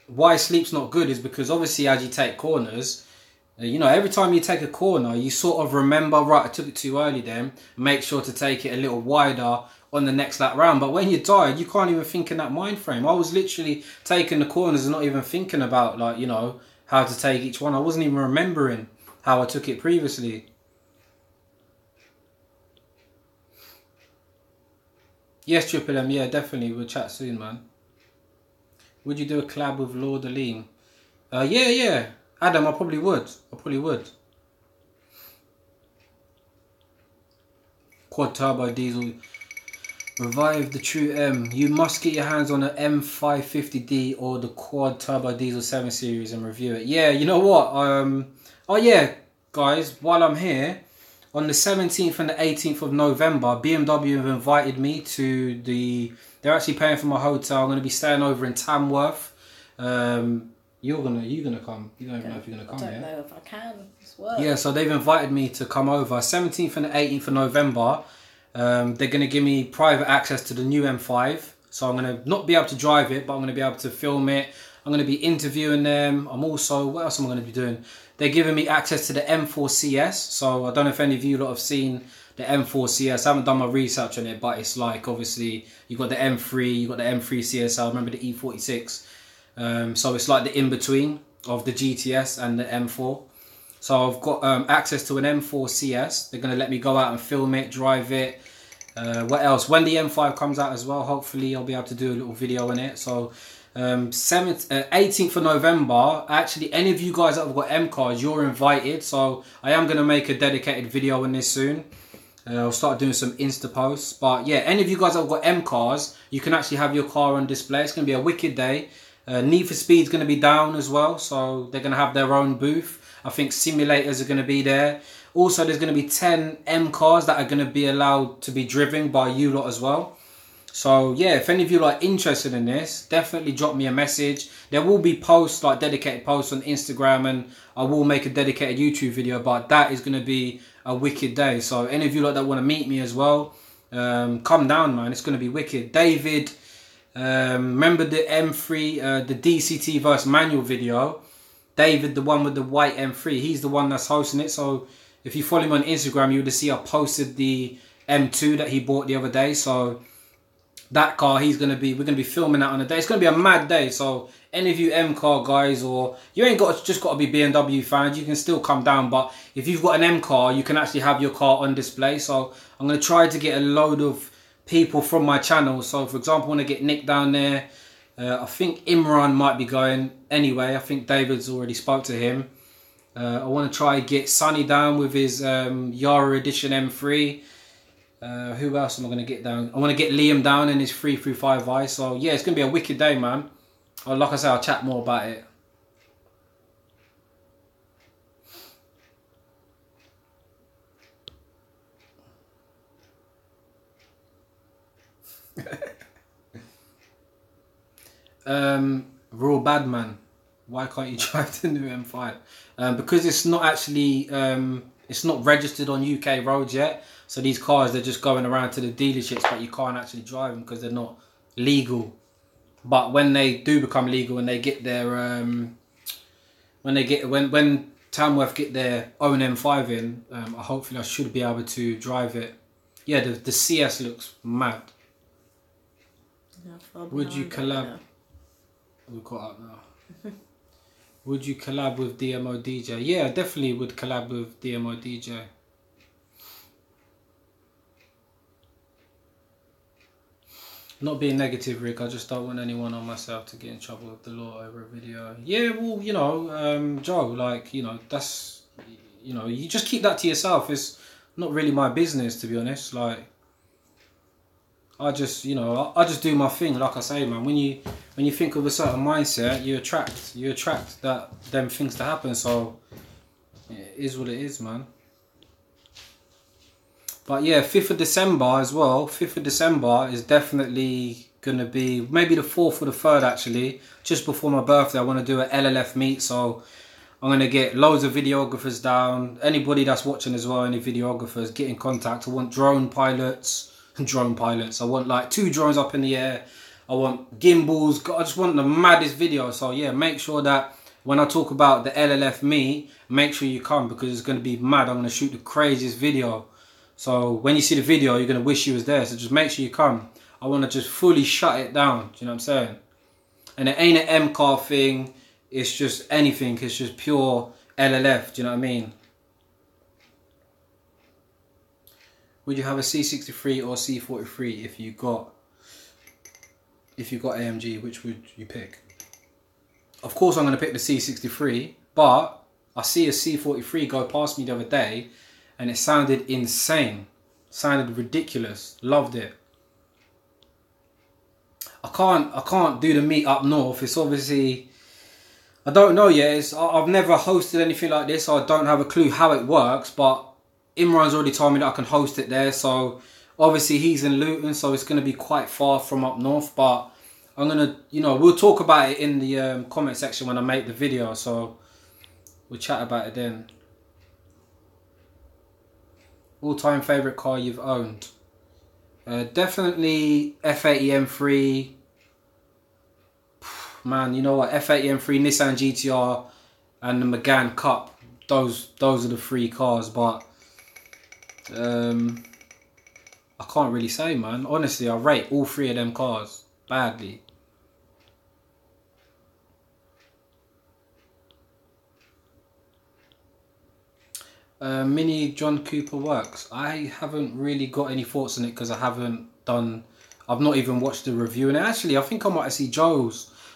why sleep's not good is because obviously as you take corners, you know, every time you take a corner, you sort of remember, right, I took it too early then. Make sure to take it a little wider on the next lap round. But when you're tired, you can't even think in that mind frame. I was literally taking the corners and not even thinking about, like, you know, how to take each one. I wasn't even remembering how I took it previously. Yes, Triple M, yeah, definitely. We'll chat soon, man. Would you do a collab with Lord Aleem? Yeah. Adam, I probably would. Quad turbo diesel. Revive the true M. You must get your hands on an M550D or the quad turbo diesel 7 series and review it. Yeah, you know what? Oh yeah, guys, while I'm here, on the 17th and the 18th of November, BMW have invited me to they're actually paying for my hotel. I'm going to be staying over in Tamworth. You're gonna come. You don't even know if you're gonna come. I don't know if I can. It's work. Yeah, so they've invited me to come over 17th and the 18th of November. They're gonna give me private access to the new M5. So I'm gonna not be able to drive it, but I'm gonna be able to film it. I'm gonna be interviewing them. I'm also, what else am I gonna be doing? They're giving me access to the M4 CS. So I don't know if any of you lot have seen the M4 CS. I haven't done my research on it, but it's like, obviously, you've got the M3, you've got the M3 CSL, remember the E46. So it's like the in-between of the GTS and the M4. So I've got access to an M4 CS. They're going to let me go out and film it, drive it. What else? When the M5 comes out as well, hopefully I'll be able to do a little video on it. So 18th of November, actually any of you guys that have got M cars, you're invited. So I am going to make a dedicated video on this soon. I'll start doing some Insta posts. But yeah, any of you guys that have got M cars, you can actually have your car on display. It's going to be a wicked day. Need for Speed's going to be down as well. So they're going to have their own booth. I think simulators are going to be there. Also, there's going to be 10 M cars that are going to be allowed to be driven by you lot as well. So yeah, if any of you are interested in this, definitely drop me a message. There will be posts, like dedicated posts on Instagram, and I will make a dedicated YouTube video, but that is going to be a wicked day. So any of you lot that want to meet me as well, come down, man. It's going to be wicked. David, remember the M3, the DCT versus manual video? David, the one with the white M3, he's the one that's hosting it. So if you follow him on Instagram, you would see I posted the M2 that he bought the other day. So that car, we're going to be filming that on the day. It's going to be a mad day. So any of you M car guys, or you ain't just got to be BMW fans, you can still come down. But if you've got an M car, you can actually have your car on display. So I'm going to try to get a load of people from my channel. So for example, I want to get Nick down there. I think Imran might be going anyway. I think David's already spoke to him. I want to try and get Sonny down with his Yara Edition M3. Who else am I going to get down? I want to get Liam down in his 335i. So yeah, it's going to be a wicked day, man. Like I said, I'll chat more about it. Real bad man. Why can't you drive the new M5? Because it's not actually it's not registered on UK roads yet. So these cars, they're just going around to the dealerships, but you can't actually drive them because they're not legal. But when they do become legal and they get their when Tamworth get their own M5 in, hopefully I should be able to drive it. Yeah, the CS looks mad. Would you collab? We've got up now. Would you collab with DMO DJ? Yeah, definitely would collab with DMO DJ. Not being negative, Rick. I just don't want anyone or myself to get in trouble with the law over a video. Yeah, well, you know, Joe, like, you know, that's, you know, you just keep that to yourself. It's not really my business, to be honest. Like, I just, you know, I just do my thing. Like I say, man, when you think of a certain mindset, you attract them things to happen. So it is what it is, man. But yeah, 5th of December as well. 5th of December is definitely going to be, maybe the 4th or the 3rd actually. Just before my birthday, I want to do an LLF meet. So I'm going to get loads of videographers down. Anybody that's watching as well, any videographers, get in contact. I want drone pilots. I want like 2 drones up in the air. I want gimbals. I just want the maddest video. So yeah, make sure that when I talk about the LLF meet, make sure you come because it's going to be mad. I'm going to shoot the craziest video. So when you see the video, you're going to wish you was there. So just make sure you come. I want to just fully shut it down. Do you know what I'm saying? And it ain't an M car thing. It's just anything. It's just pure LLF. Do you know what I mean? Would you have a C63 or C43 if you got AMG? Which would you pick? Of course I'm going to pick the C63. But I see a C43 go past me the other day. And it sounded insane. Sounded ridiculous. Loved it. I can't do the meet up north. It's obviously, I don't know yet. I've never hosted anything like this, so I don't have a clue how it works. But Imran's already told me that I can host it there. So obviously he's in Luton, so it's going to be quite far from up north. But I'm going to, you know, we'll talk about it in the comment section when I make the video. So we'll chat about it then. All-time favourite car you've owned? Definitely F80 M3. Man, you know what? F80 M3, Nissan GTR, and the Megane Cup. Those are the 3 cars. But I can't really say, man. Honestly, I rate all 3 of them cars badly. Mini John Cooper works. I haven't really got any thoughts on it because I've not even watched the review. And actually, I think I might see Joe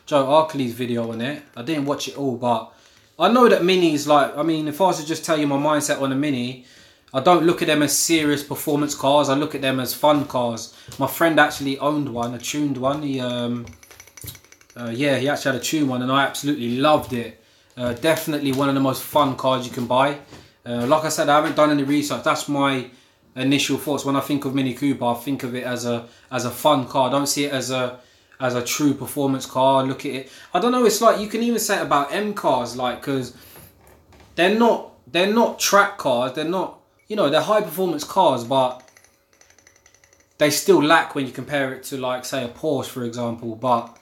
Arkley's video on it. I didn't watch it all, but I know that Minis, like, I mean, if I was to just tell you my mindset on a Mini, I don't look at them as serious performance cars. I look at them as fun cars. My friend actually owned one, a tuned one. He actually had a tuned one and I absolutely loved it. Definitely one of the most fun cars you can buy. Like I said, I haven't done any research. That's my initial thoughts. When I think of Mini Cooper, I think of it as a fun car. I don't see it as a true performance car. Look at it. I don't know. It's like, you can even say it about M cars, like, because they're not track cars. They're not, you know, they're high performance cars, but they still lack when you compare it to, like, say, a Porsche, for example. But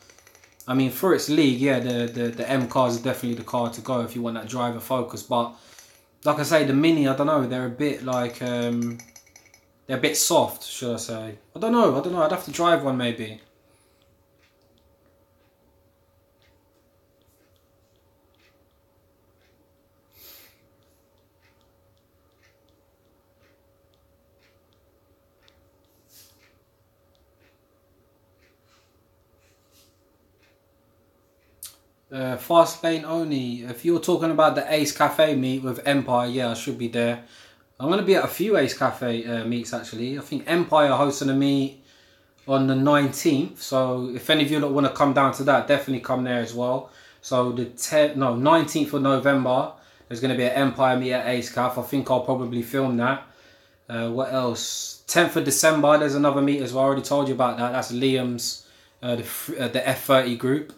I mean, for its league, yeah, the M cars are definitely the car to go if you want that driver focus. But like I say, the Mini, I don't know, they're a bit like, they're a bit soft, should I say. I don't know, I'd have to drive one maybe. Fast lane only. If you're talking about the Ace Cafe meet with Empire, yeah, I should be there. I'm going to be at a few Ace Cafe meets actually. I think Empire hosting a meet on the 19th. So if any of you want to come down to that, definitely come there as well. So the 19th of November, there's going to be an Empire meet at Ace Cafe. I think I'll probably film that. What else? 10th of December, there's another meet as well. I already told you about that. That's Liam's, the F30 group.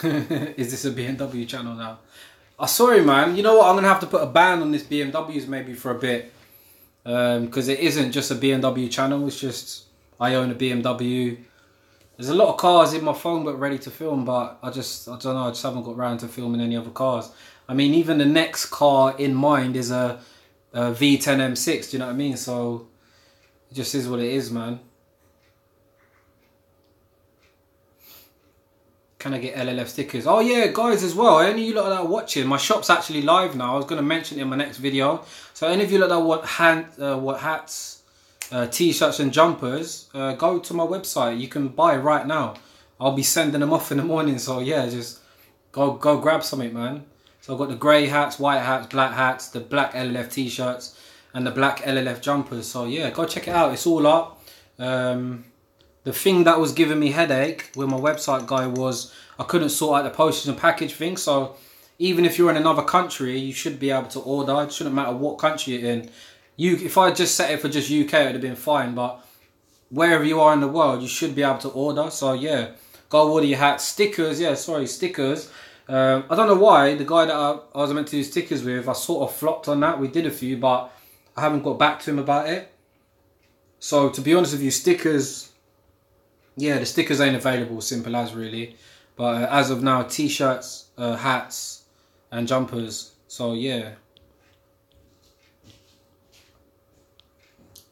Is this a BMW channel now? Sorry, man. You know what? I'm gonna have to put a ban on this BMWs maybe for a bit, because it isn't just a BMW channel. It's just I own a BMW. There's a lot of cars in my phone but ready to film, but I don't know. I just haven't got around to filming any other cars. I mean, even the next car in mind is a V10 M6. Do you know what I mean? So it just is what it is, man. Can I get LLF stickers? Oh yeah, guys, as well. Any of you lot that are watching, my shop's actually live now. I was going to mention it in my next video. So any of you lot that want hats, t-shirts and jumpers, go to my website. You can buy right now. I'll be sending them off in the morning. So yeah, just go grab something, man. So I've got the grey hats, white hats, black hats, the black LLF t-shirts and the black LLF jumpers. So yeah, go check it out. It's all up. The thing that was giving me headache with my website guy was I couldn't sort out the postage and package thing. So even if you're in another country, you should be able to order. It shouldn't matter what country you're in. If I just set it for just UK, it would have been fine. But wherever you are in the world, you should be able to order. So yeah, go order your hats. Stickers, yeah, sorry, stickers. I don't know why. The guy that I was meant to do stickers with, I sort of flopped on that. We did a few, but I haven't got back to him about it. So to be honest with you, stickers... Yeah, the stickers ain't available, simple as really. But as of now, t-shirts, hats and jumpers. So yeah.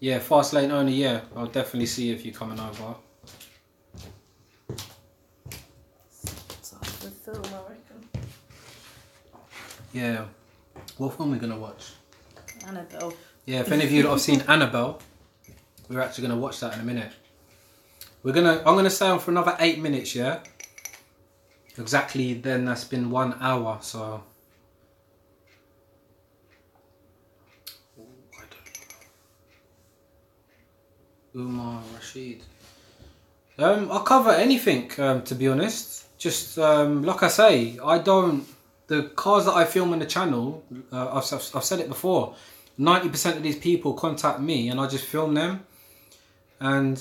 Yeah, fast lane only, yeah. I'll definitely see if you're coming over. It's like the film, I reckon. Yeah. What film are we going to watch? Annabelle. Yeah, if any of you have seen Annabelle, we're actually going to watch that in a minute. I'm gonna stay on for another 8 minutes, yeah? Exactly, then that's been 1 hour, so... Umar Rashid. I'll cover anything, to be honest. Just, like I say, the cars that I film on the channel, I've said it before, 90% of these people contact me and I just film them. And...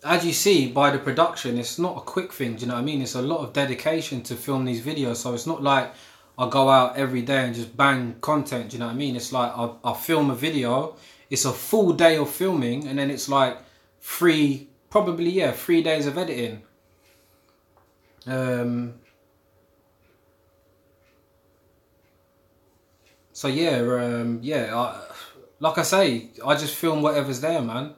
as you see by the production, it's not a quick thing, do you know what I mean? It's a lot of dedication to film these videos, so it's not like I go out every day and just bang content, do you know what I mean? It's like I film a video, it's a full day of filming, and then it's like 3 days of editing. So yeah, like I say, I just film whatever's there, man.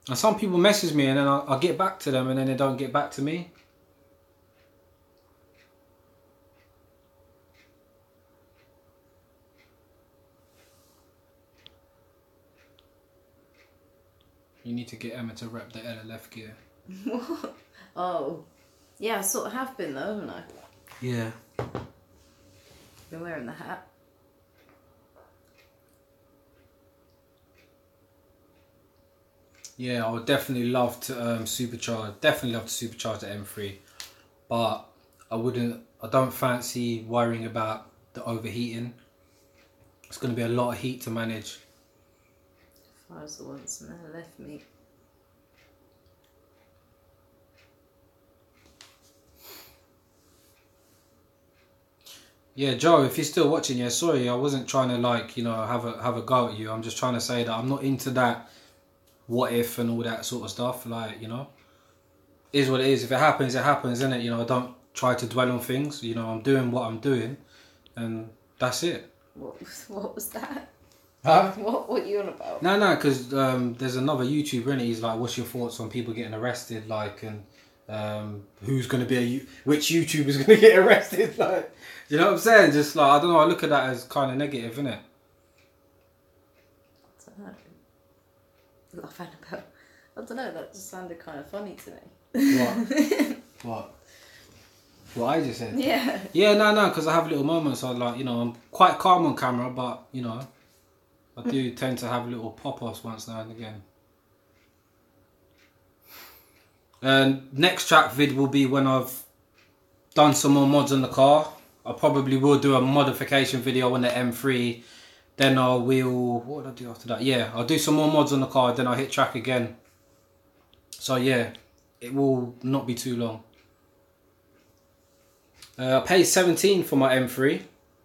And some people message me and then I get back to them and then they don't get back to me. You need to get Emma to rep the LLF gear. What? Oh. Yeah, I sort of have been though, haven't I? Yeah. Been wearing the hat. Yeah, I would definitely love to supercharge. Definitely love to supercharge the M3, but I don't fancy worrying about the overheating. It's going to be a lot of heat to manage. If I was the ones and they left me. Yeah, Joe, if you're still watching, yeah, sorry, I wasn't trying to like, you know, have a go at you. I'm just trying to say that I'm not into that what if and all that sort of stuff. Like, you know, is what it is. If it happens, it happens, isn't it? You know, I don't try to dwell on things. You know, I'm doing what I'm doing, and that's it. What was that? Huh? What were you on about? No, because there's another YouTuber, and he's like, what's your thoughts on people getting arrested, like, and who's going to be which YouTuber's going to get arrested, like, you know what I'm saying? Just like, I don't know, I look at that as kind of negative, innit? I found about, I don't know, that just sounded kind of funny to me. What? What I just said? Yeah. Yeah, no, because I have little moments. I like, you know, I'm quite calm on camera, but, you know, I do tend to have little pop-offs once now and again. And next track vid will be when I've done some more mods on the car. I probably will do a modification video on the M3. Then I will, what would I do after that? Yeah, I'll do some more mods on the car, then I'll hit track again. So yeah, it will not be too long. I paid 17 for my M3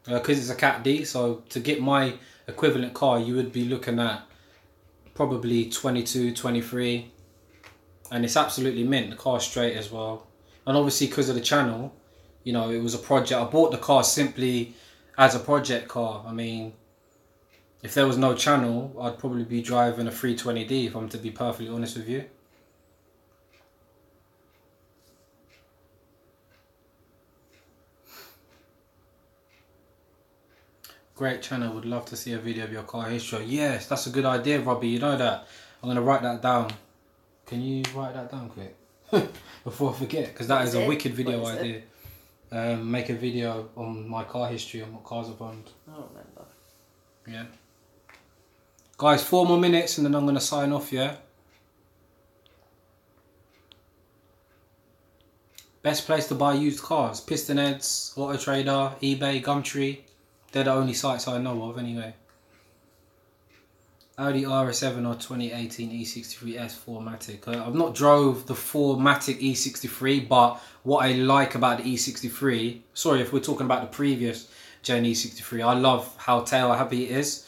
because it's a Cat D. So to get my equivalent car, you would be looking at probably 22, 23. And it's absolutely mint. The car's straight as well. And obviously because of the channel, you know, it was a project. I bought the car simply as a project car. I mean, if there was no channel, I'd probably be driving a 320D, if I'm to be perfectly honest with you. Great channel, would love to see a video of your car history. Yes, that's a good idea, Robbie, you know that. I'm going to write that down. Can you write that down quick? Before I forget, because that is a wicked video idea. Make a video on my car history, on what cars I've owned. I don't remember. Yeah. Guys, 4 more minutes and then I'm going to sign off, yeah? Best place to buy used cars? Piston Heads, Auto Trader, eBay, Gumtree. They're the only sites I know of anyway. Audi RS7 or 2018 E63S 4MATIC. I've not drove the 4MATIC E63, but what I like about the E63, sorry if we're talking about the previous gen E63, I love how tail happy it is.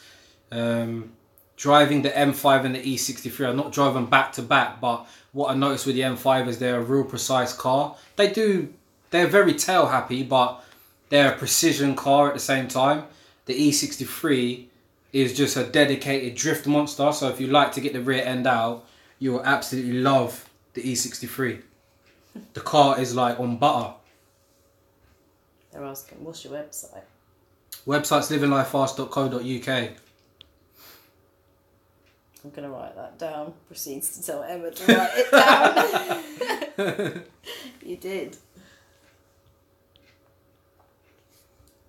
Driving the M5 and the E63, I've not driven back to back, but what I noticed with the M5 is they're a real precise car. They're very tail happy, but they're a precision car at the same time. The E63 is just a dedicated drift monster, so if you like to get the rear end out, you will absolutely love the E63. The car is like on butter. They're asking, what's your website? Website's livinglifefast.co.uk. I'm going to write that down. Proceeds to tell Emma to write it down. You did.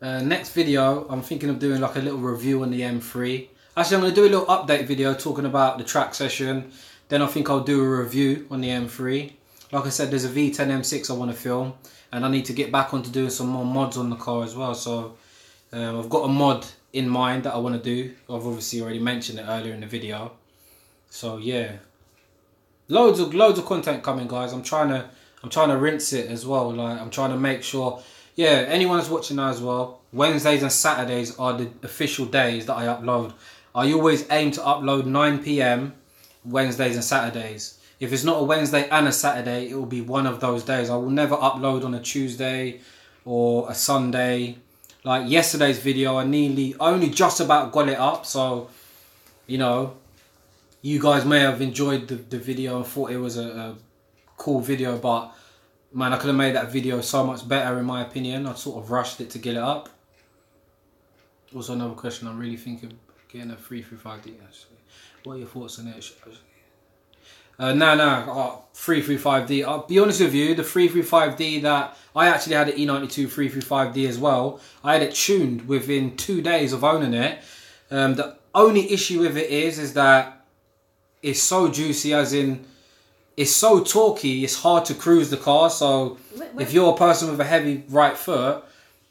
Next video, I'm thinking of doing like a little review on the M3. Actually, I'm going to do a little update video talking about the track session. Then I think I'll do a review on the M3. Like I said, there's a V10 M6 I want to film. And I need to get back onto doing some more mods on the car as well. So I've got a mod in mind that I want to do. I've obviously already mentioned it earlier in the video. So yeah. Loads of content coming, guys. I'm trying to rinse it as well. Like I'm trying to make sure. Yeah, anyone that's watching now as well, Wednesdays and Saturdays are the official days that I upload. I always aim to upload 9 PM Wednesdays and Saturdays. If it's not a Wednesday and a Saturday, it will be one of those days. I will never upload on a Tuesday or a Sunday. Like yesterday's video, I only just about got it up. So, you know, you guys may have enjoyed the video and thought it was a cool video, but man, I could have made that video so much better in my opinion. I sort of rushed it to get it up. Also another question, I'm really thinking of getting a 335D actually. What are your thoughts on it? No, 335D. I'll be honest with you, the 335D that I actually had an E92 335D as well. I had it tuned within 2 days of owning it. The only issue with it is that it's so juicy, as in it's so torquey, it's hard to cruise the car. So if you're a person with a heavy right foot,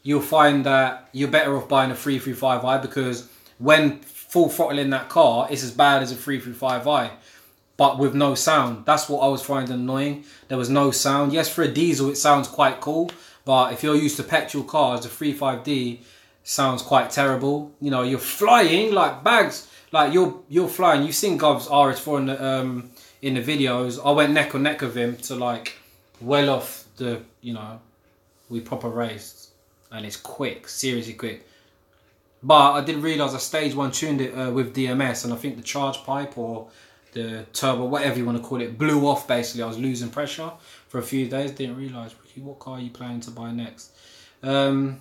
you'll find that you're better off buying a 335i, because when full throttling that car, it's as bad as a 335i, but with no sound. That's what I was finding annoying. There was no sound. Yes, for a diesel, it sounds quite cool, but if you're used to petrol cars, the 35D sounds quite terrible. You know, you're flying like bags. Like you're flying. You've seen Gov's RS4 in the videos. I went neck and neck with him to like well off the, you know, we proper raced, and it's quick, seriously quick. But I didn't realise I stage 1 tuned it with DMS, and I think the charge pipe or the turbo, whatever you want to call it, blew off basically. I was losing pressure for a few days. Didn't realise. Ricky, what car are you planning to buy next? I'm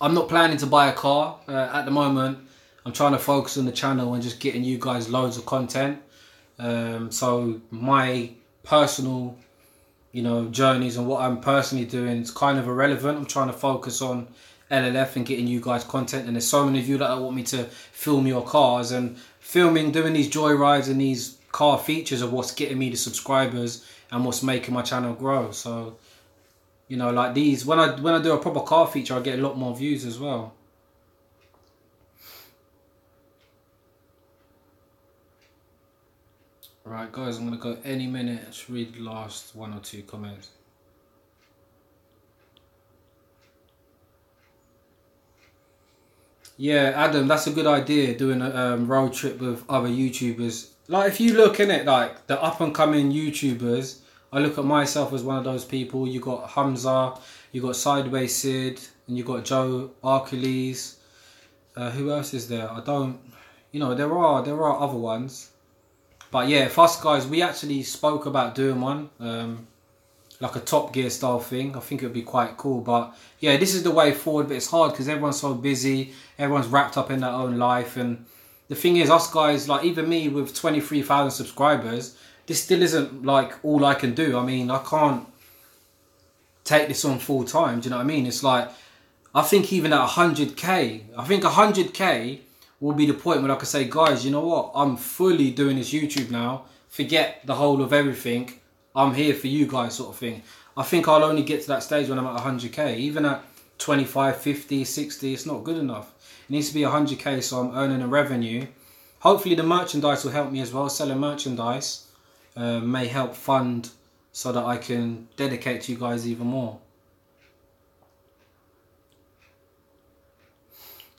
not planning to buy a car at the moment. I'm trying to focus on the channel and just getting you guys loads of content. So my personal, you know, journeys and what I'm personally doing is kind of irrelevant. I'm trying to focus on LLF and getting you guys content. And there's so many of you that want me to film your cars, and doing these joyrides and these car features are what's getting me the subscribers and what's making my channel grow. So, you know, like these, when I do a proper car feature, I get a lot more views as well. Right, guys, I'm going to go any minute. Let's read the last 1 or 2 comments. Yeah, Adam, that's a good idea, doing a road trip with other YouTubers. Like, if you look in it, like, the up-and-coming YouTubers, I look at myself as one of those people. You got Hamza, you got Sideways Sid, and you got Joe Archie's. Who else is there? I don't... You know, there are other ones. But yeah, for us guys, we actually spoke about doing one. Like a Top Gear style thing. I think it would be quite cool. But yeah, this is the way forward. But it's hard because everyone's so busy. Everyone's wrapped up in their own life. And the thing is, us guys, like even me with 23,000 subscribers, this still isn't like all I can do. I mean, I can't take this on full time. Do you know what I mean? It's like, I think even at 100k, I think 100k will be the point where I can say, guys, you know what? I'm fully doing this YouTube now. Forget the whole of everything. I'm here for you guys, sort of thing. I think I'll only get to that stage when I'm at 100k. Even at 25, 50, 60, it's not good enough. It needs to be 100k so I'm earning a revenue. Hopefully the merchandise will help me as well. Selling merchandise may help fund so that I can dedicate to you guys even more.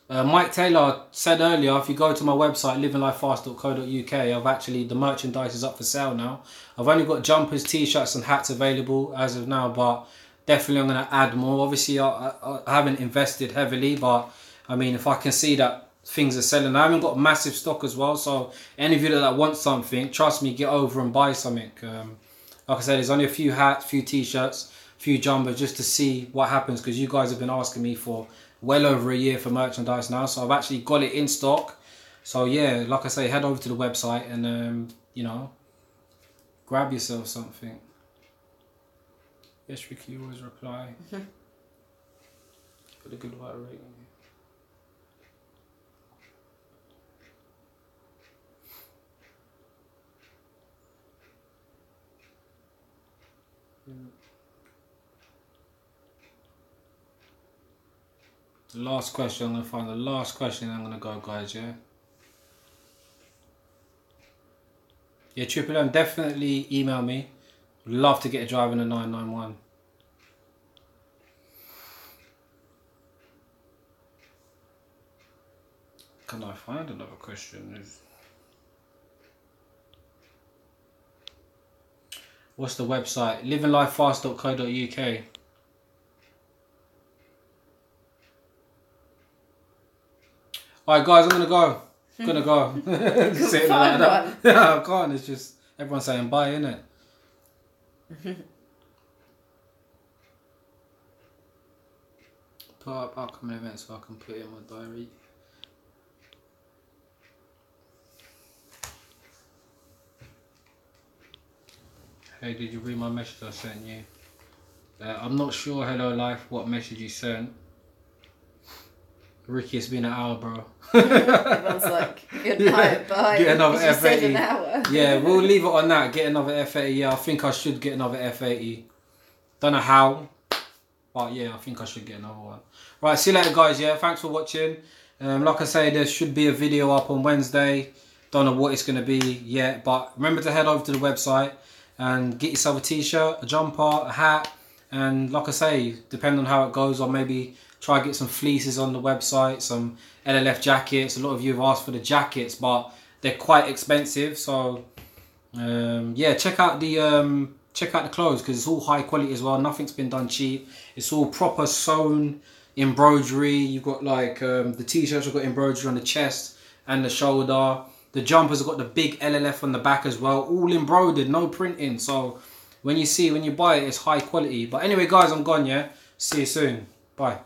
Mike Taylor said earlier, if you go to my website livinglifefast.co.uk, I've actually, the merchandise is up for sale now. I've only got jumpers, t-shirts and hats available as of now, but definitely I'm going to add more. Obviously I haven't invested heavily, but I mean, if I can see that things are selling, I haven't got massive stock as well, so any of you that want something, trust me, get over and buy something. Like I said, there's only a few hats, few t-shirts, few jumpers, just to see what happens, because you guys have been asking me for well over a year for merchandise now, so I've actually got it in stock. So yeah, like I say, head over to the website and you know, grab yourself something. Yes, Ricky, you always reply. Put a good writer rating. The last question, I'm going to find the last question, I'm going to go, guys, yeah? Yeah, Triple M, definitely email me. Would love to get a drive in a 991. Can I find another question? What's the website? livinglifefast.co.uk. Alright guys, I'm gonna go. Sitting like that. Yeah, I can't. It's just everyone's saying bye, innit? Put up upcoming events so I can put it in my diary. Hey, did you read my message I sent you? I'm not sure, Hello Life, what message you sent. Ricky, it's been an hour, bro. Everyone's like, good night, bye. Get another F80. Said an hour. Yeah, we'll leave it on that. Get another F80. Yeah, I think I should get another F80. Don't know how, but yeah, I think I should get another one. Right, see you later, guys. Yeah, thanks for watching. Like I say, there should be a video up on Wednesday. Don't know what it's going to be yet, but remember to head over to the website and get yourself a t-shirt, a jumper, a hat, and like I say, depending on how it goes, I'll maybe try to get some fleeces on the website, some LLF jackets. A lot of you have asked for the jackets, but they're quite expensive. So yeah, check out the clothes, because it's all high quality as well. Nothing's been done cheap. It's all proper sewn embroidery. You've got like the t-shirts have got embroidery on the chest and the shoulder. The jumpers have got the big LLF on the back as well, all embroidered, no printing. So when you buy it, it's high quality. But anyway, guys, I'm gone. Yeah, see you soon. Bye.